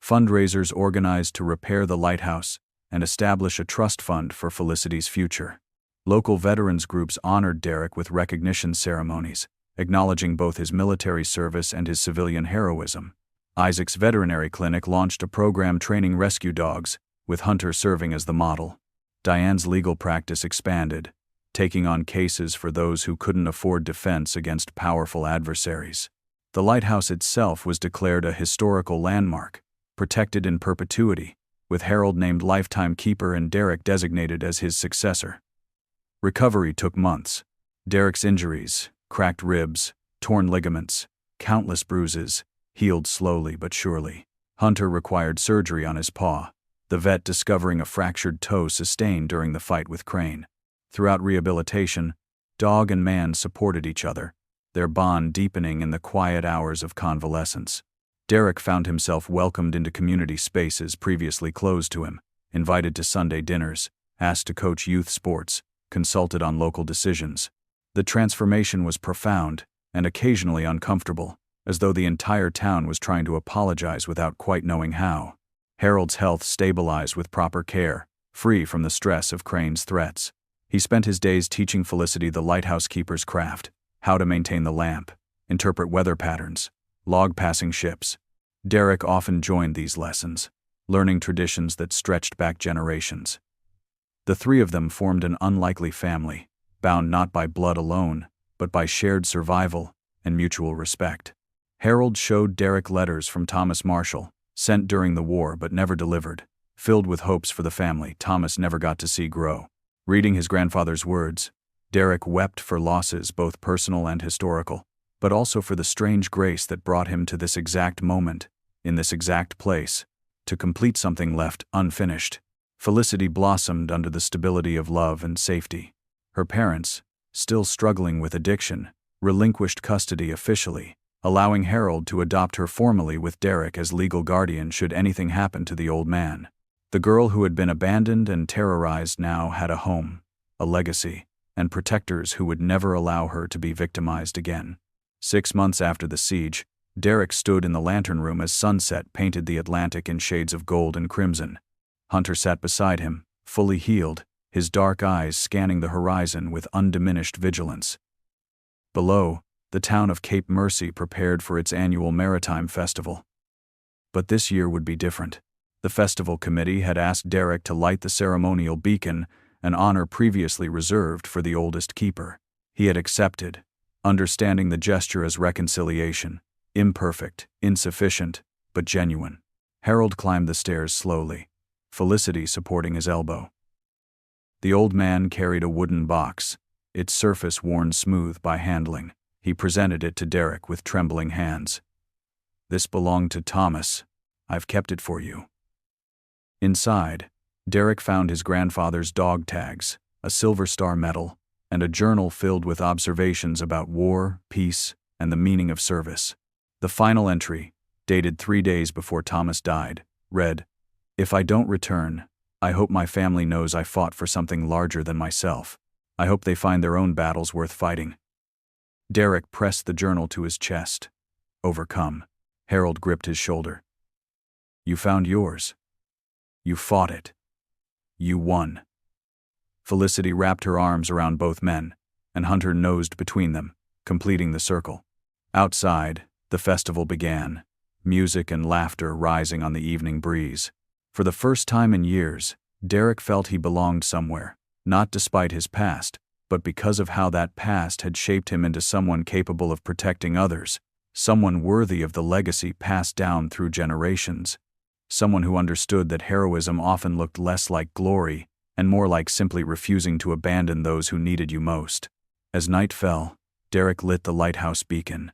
Fundraisers organized to repair the lighthouse and establish a trust fund for Felicity's future. Local veterans groups honored Derek with recognition ceremonies, acknowledging both his military service and his civilian heroism. Isaac's veterinary clinic launched a program training rescue dogs, with Hunter serving as the model. Diane's legal practice expanded, taking on cases for those who couldn't afford defense against powerful adversaries. The lighthouse itself was declared a historical landmark, protected in perpetuity, with Harold named lifetime keeper and Derek designated as his successor. Recovery took months. Derek's injuries, cracked ribs, torn ligaments, countless bruises, healed slowly but surely. Hunter required surgery on his paw, the vet discovering a fractured toe sustained during the fight with Crane. Throughout rehabilitation, dog and man supported each other, their bond deepening in the quiet hours of convalescence. Derek found himself welcomed into community spaces previously closed to him, invited to Sunday dinners, asked to coach youth sports, consulted on local decisions. The transformation was profound and occasionally uncomfortable, as though the entire town was trying to apologize without quite knowing how. Harold's health stabilized with proper care, free from the stress of Crane's threats. He spent his days teaching Felicity the lighthouse keeper's craft, how to maintain the lamp, interpret weather patterns, log passing ships. Derek often joined these lessons, learning traditions that stretched back generations. The three of them formed an unlikely family, bound not by blood alone, but by shared survival and mutual respect. Harold showed Derek letters from Thomas Marshall, sent during the war but never delivered, filled with hopes for the family Thomas never got to see grow. Reading his grandfather's words, Derek wept for losses both personal and historical, but also for the strange grace that brought him to this exact moment, in this exact place, to complete something left unfinished. Felicity blossomed under the stability of love and safety. Her parents, still struggling with addiction, relinquished custody officially, allowing Harold to adopt her formally with Derek as legal guardian should anything happen to the old man. The girl who had been abandoned and terrorized now had a home, a legacy, and protectors who would never allow her to be victimized again. 6 months after the siege, Derek stood in the lantern room as sunset painted the Atlantic in shades of gold and crimson. Hunter sat beside him, fully healed, his dark eyes scanning the horizon with undiminished vigilance. Below, the town of Cape Mercy prepared for its annual maritime festival. But this year would be different. The festival committee had asked Derek to light the ceremonial beacon, an honor previously reserved for the oldest keeper. He had accepted, understanding the gesture as reconciliation, imperfect, insufficient, but genuine. Harold climbed the stairs slowly, Felicity supporting his elbow. The old man carried a wooden box, its surface worn smooth by handling. He presented it to Derek with trembling hands. "This belonged to Thomas. I've kept it for you." Inside, Derek found his grandfather's dog tags, a Silver Star medal, and a journal filled with observations about war, peace, and the meaning of service. The final entry, dated 3 days before Thomas died, read, "If I don't return, I hope my family knows I fought for something larger than myself. I hope they find their own battles worth fighting." Derek pressed the journal to his chest. Overcome, Harold gripped his shoulder. "You found yours. You fought it. You won." Felicity wrapped her arms around both men, and Hunter nosed between them, completing the circle. Outside, the festival began, music and laughter rising on the evening breeze. For the first time in years, Derek felt he belonged somewhere, not despite his past, but because of how that past had shaped him into someone capable of protecting others, someone worthy of the legacy passed down through generations, someone who understood that heroism often looked less like glory and more like simply refusing to abandon those who needed you most. As night fell, Derek lit the lighthouse beacon.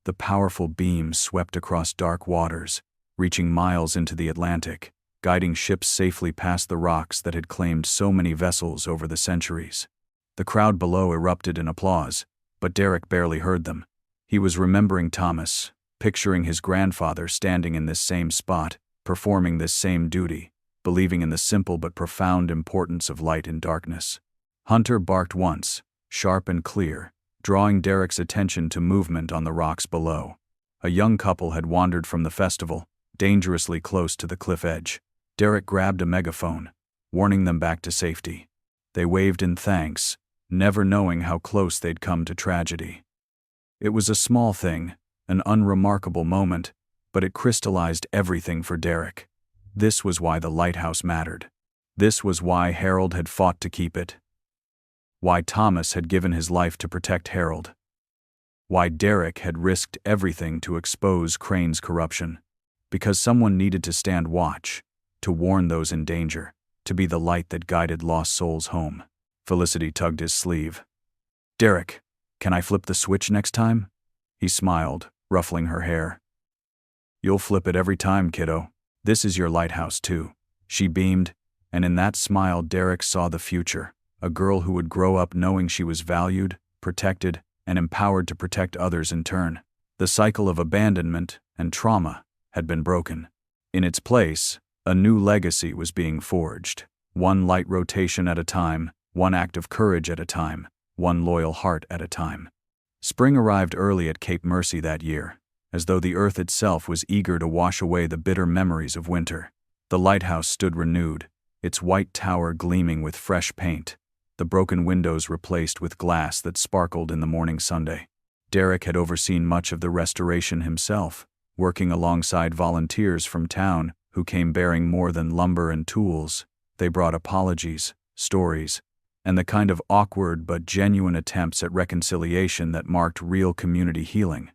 The powerful beam swept across dark waters, reaching miles into the Atlantic, guiding ships safely past the rocks that had claimed so many vessels over the centuries. The crowd below erupted in applause, But Derek barely heard them. He was remembering Thomas, picturing his grandfather standing in this same spot, performing this same duty, believing in the simple but profound importance of light in darkness. Hunter barked once, sharp and clear, drawing Derek's attention to movement on the rocks below. A young couple had wandered from the festival, dangerously close to the cliff edge. Derek grabbed a megaphone, warning them back to safety. They waved in thanks, never knowing how close they'd come to tragedy. It was a small thing, an unremarkable moment, but it crystallized everything for Derek. This was why the lighthouse mattered. This was why Harold had fought to keep it. Why Thomas had given his life to protect Harold. Why Derek had risked everything to expose Crane's corruption. Because someone needed to stand watch, to warn those in danger, to be the light that guided lost souls home. Felicity tugged his sleeve. "Derek, can I flip the switch next time?" He smiled, ruffling her hair. "You'll flip it every time, kiddo. This is your lighthouse too." She beamed, and in that smile Derek saw the future, a girl who would grow up knowing she was valued, protected, and empowered to protect others in turn. The cycle of abandonment and trauma had been broken. In its place, a new legacy was being forged. One light rotation at a time, one act of courage at a time, one loyal heart at a time. Spring arrived early at Cape Mercy that year, as though the earth itself was eager to wash away the bitter memories of winter. The lighthouse stood renewed, its white tower gleaming with fresh paint, the broken windows replaced with glass that sparkled in the morning sunday. Derek had overseen much of the restoration himself, working alongside volunteers from town who came bearing more than lumber and tools. They brought apologies, stories, and the kind of awkward but genuine attempts at reconciliation that marked real community healing.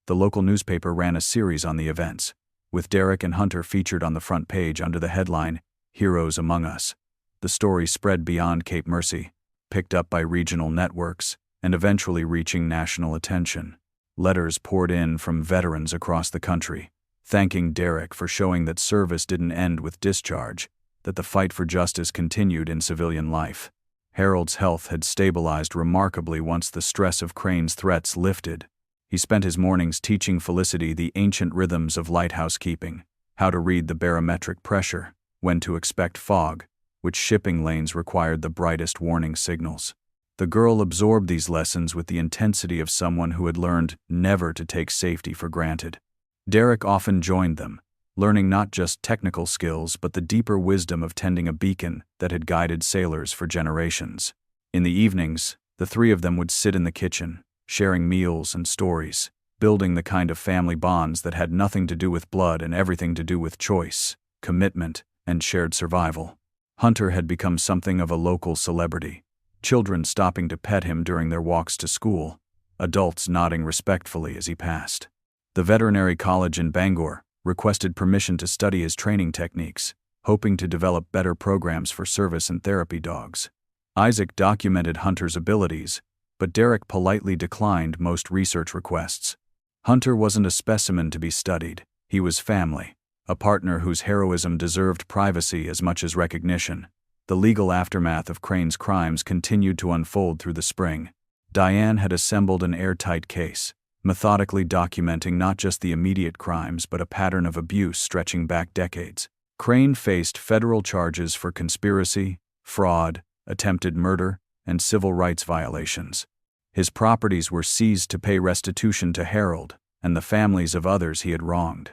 The local newspaper ran a series on the events, with Derek and Hunter featured on the front page under the headline, "Heroes Among Us." The story spread beyond Cape Mercy, picked up by regional networks, and eventually reaching national attention. Letters poured in from veterans across the country, thanking Derek for showing that service didn't end with discharge, that the fight for justice continued in civilian life. Harold's health had stabilized remarkably once the stress of Crane's threats lifted. He spent his mornings teaching Felicity the ancient rhythms of lighthouse keeping, how to read the barometric pressure, when to expect fog, which shipping lanes required the brightest warning signals. The girl absorbed these lessons with the intensity of someone who had learned never to take safety for granted. Derek often joined them, learning not just technical skills but the deeper wisdom of tending a beacon that had guided sailors for generations. In the evenings, the three of them would sit in the kitchen, sharing meals and stories, building the kind of family bonds that had nothing to do with blood and everything to do with choice, commitment, and shared survival. Hunter had become something of a local celebrity, children stopping to pet him during their walks to school, adults nodding respectfully as he passed. The veterinary college in Bangor requested permission to study his training techniques, hoping to develop better programs for service and therapy dogs. Isaac documented Hunter's abilities, but Derek politely declined most research requests. Hunter wasn't a specimen to be studied, he was family, a partner whose heroism deserved privacy as much as recognition. The legal aftermath of Crane's crimes continued to unfold through the spring. Diane had assembled an airtight case, methodically documenting not just the immediate crimes but a pattern of abuse stretching back decades. Crane faced federal charges for conspiracy, fraud, attempted murder, and civil rights violations. His properties were seized to pay restitution to Harold and the families of others he had wronged.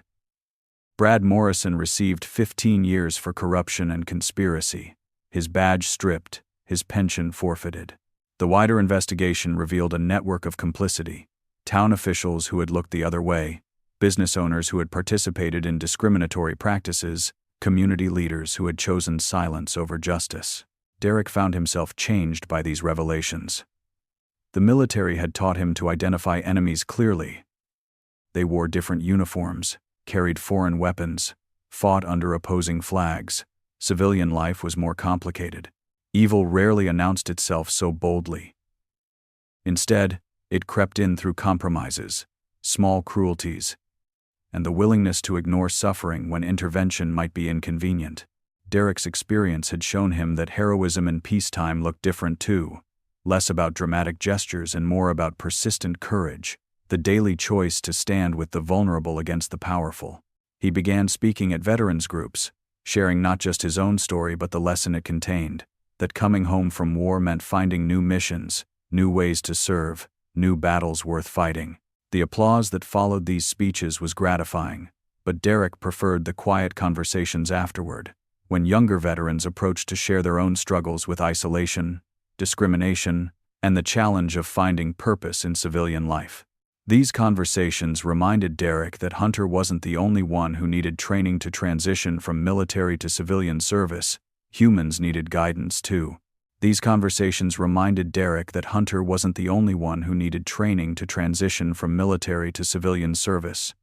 Brad Morrison received 15 years for corruption and conspiracy, his badge stripped, his pension forfeited. The wider investigation revealed a network of complicity: town officials who had looked the other way, business owners who had participated in discriminatory practices, community leaders who had chosen silence over justice. Derek found himself changed by these revelations. The military had taught him to identify enemies clearly. They wore different uniforms, carried foreign weapons, fought under opposing flags. Civilian life was more complicated. Evil rarely announced itself so boldly. Instead, it crept in through compromises, small cruelties, and the willingness to ignore suffering when intervention might be inconvenient. Derek's experience had shown him that heroism in peacetime looked different too. less about dramatic gestures and more about persistent courage, the daily choice to stand with the vulnerable against the powerful. He began speaking at veterans groups, sharing not just his own story but the lesson it contained, that coming home from war meant finding new missions, new ways to serve, new battles worth fighting. The applause that followed these speeches was gratifying, but Derek preferred the quiet conversations afterward, when younger veterans approached to share their own struggles with isolation, discrimination, and the challenge of finding purpose in civilian life. These conversations reminded Derek that Hunter wasn't the only one who needed training to transition from military to civilian service. Humans needed guidance too. These conversations reminded Derek that Hunter wasn't the only one who needed training to transition from military to civilian service.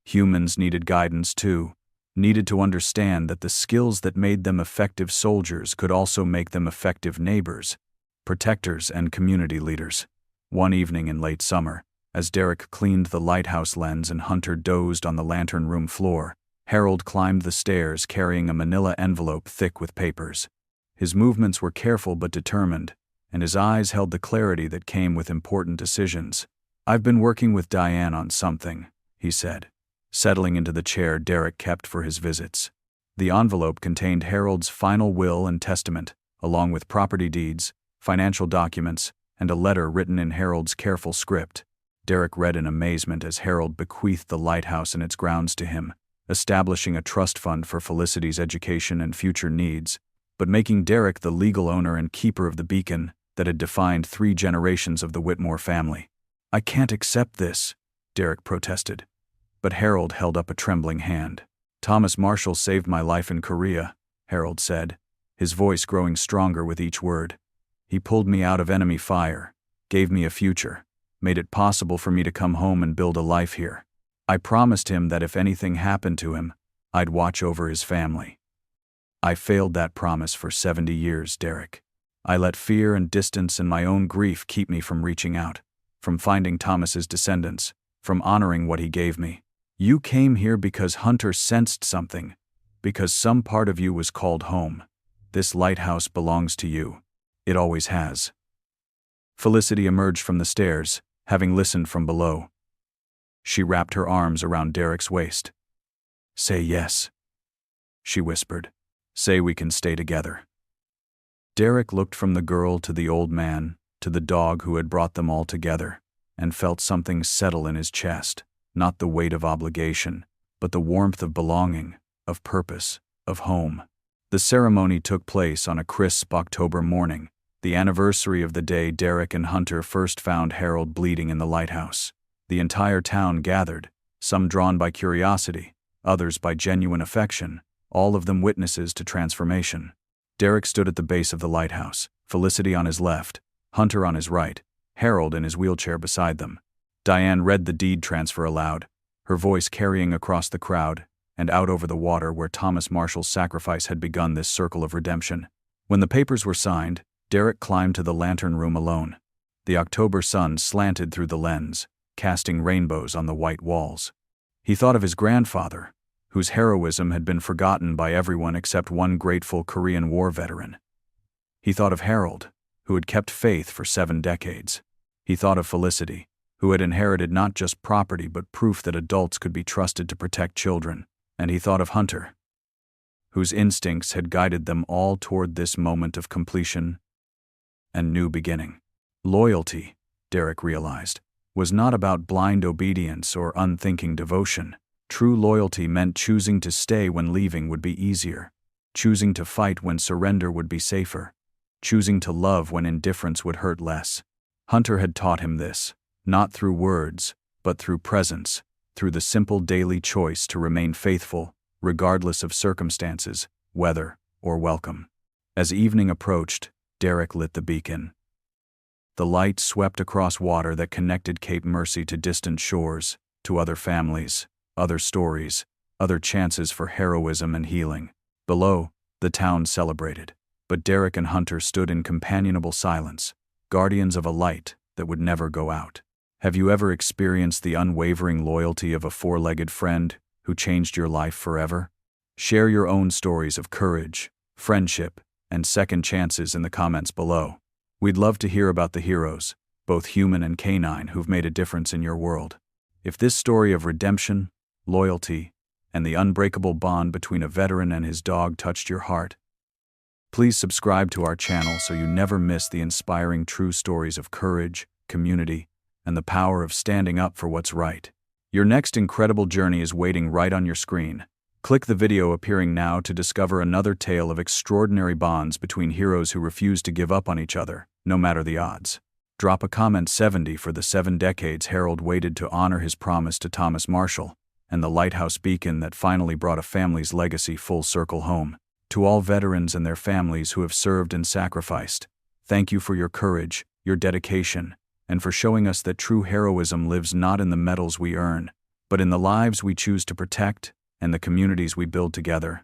Humans needed guidance too, needed to understand that the skills that made them effective soldiers could also make them effective neighbors, protectors, and community leaders. One evening in late summer, as Derek cleaned the lighthouse lens and Hunter dozed on the lantern room floor, Harold climbed the stairs carrying a manila envelope thick with papers. His movements were careful but determined, and his eyes held the clarity that came with important decisions. "I've been working with Diane on something," he said, settling into the chair Derek kept for his visits. The envelope contained Harold's final will and testament, along with property deeds, financial documents, and a letter written in Harold's careful script. Derek read in amazement as Harold bequeathed the lighthouse and its grounds to him, establishing a trust fund for Felicity's education and future needs, but making Derek the legal owner and keeper of the beacon that had defined 3 generations of the Whitmore family. "I can't accept this," Derek protested. But Harold held up a trembling hand. "Thomas Marshall saved my life in Korea," Harold said, his voice growing stronger with each word. "He pulled me out of enemy fire, gave me a future, made it possible for me to come home and build a life here. I promised him that if anything happened to him, I'd watch over his family. I failed that promise for 70 years, Derek. I let fear and distance and my own grief keep me from reaching out, from finding Thomas's descendants, from honoring what he gave me. You came here because Hunter sensed something, because some part of you was called home. This lighthouse belongs to you. It always has." Felicity emerged from the stairs, having listened from below. She wrapped her arms around Derek's waist. "Say yes," she whispered. "Say we can stay together." Derek looked from the girl to the old man, to the dog who had brought them all together, and felt something settle in his chest, not the weight of obligation, but the warmth of belonging, of purpose, of home. The ceremony took place on a crisp October morning, the anniversary of the day Derek and Hunter first found Harold bleeding in the lighthouse. The entire town gathered, some drawn by curiosity, others by genuine affection, all of them witnesses to transformation. Derek stood at the base of the lighthouse, Felicity on his left, Hunter on his right, Harold in his wheelchair beside them. Diane read the deed transfer aloud, her voice carrying across the crowd and out over the water where Thomas Marshall's sacrifice had begun this circle of redemption. When the papers were signed, Derek climbed to the lantern room alone. The October sun slanted through the lens, casting rainbows on the white walls. He thought of his grandfather, whose heroism had been forgotten by everyone except one grateful Korean War veteran. He thought of Harold, who had kept faith for 7 decades. He thought of Felicity, who had inherited not just property but proof that adults could be trusted to protect children. And he thought of Hunter, whose instincts had guided them all toward this moment of completion and new beginning. Loyalty, Derek realized, was not about blind obedience or unthinking devotion. True loyalty meant choosing to stay when leaving would be easier, choosing to fight when surrender would be safer, choosing to love when indifference would hurt less. Hunter had taught him this, not through words, but through presence, through the simple daily choice to remain faithful, regardless of circumstances, weather, or welcome. As evening approached, Derek lit the beacon. The light swept across water that connected Cape Mercy to distant shores, to other families, other stories, other chances for heroism and healing. Below, the town celebrated, but Derek and Hunter stood in companionable silence, guardians of a light that would never go out. Have you ever experienced the unwavering loyalty of a 4-legged friend who changed your life forever? Share your own stories of courage, friendship, and second chances in the comments below. We'd love to hear about the heroes, both human and canine, who've made a difference in your world. If this story of redemption, loyalty, and the unbreakable bond between a veteran and his dog touched your heart, please subscribe to our channel so you never miss the inspiring true stories of courage, community, and the power of standing up for what's right. Your next incredible journey is waiting right on your screen. Click the video appearing now to discover another tale of extraordinary bonds between heroes who refuse to give up on each other, no matter the odds. Drop a comment 70 for the 7 decades Harold waited to honor his promise to Thomas Marshall, and the lighthouse beacon that finally brought a family's legacy full circle home. To all veterans and their families who have served and sacrificed, thank you for your courage, your dedication, and for showing us that true heroism lives not in the medals we earn, but in the lives we choose to protect and the communities we build together.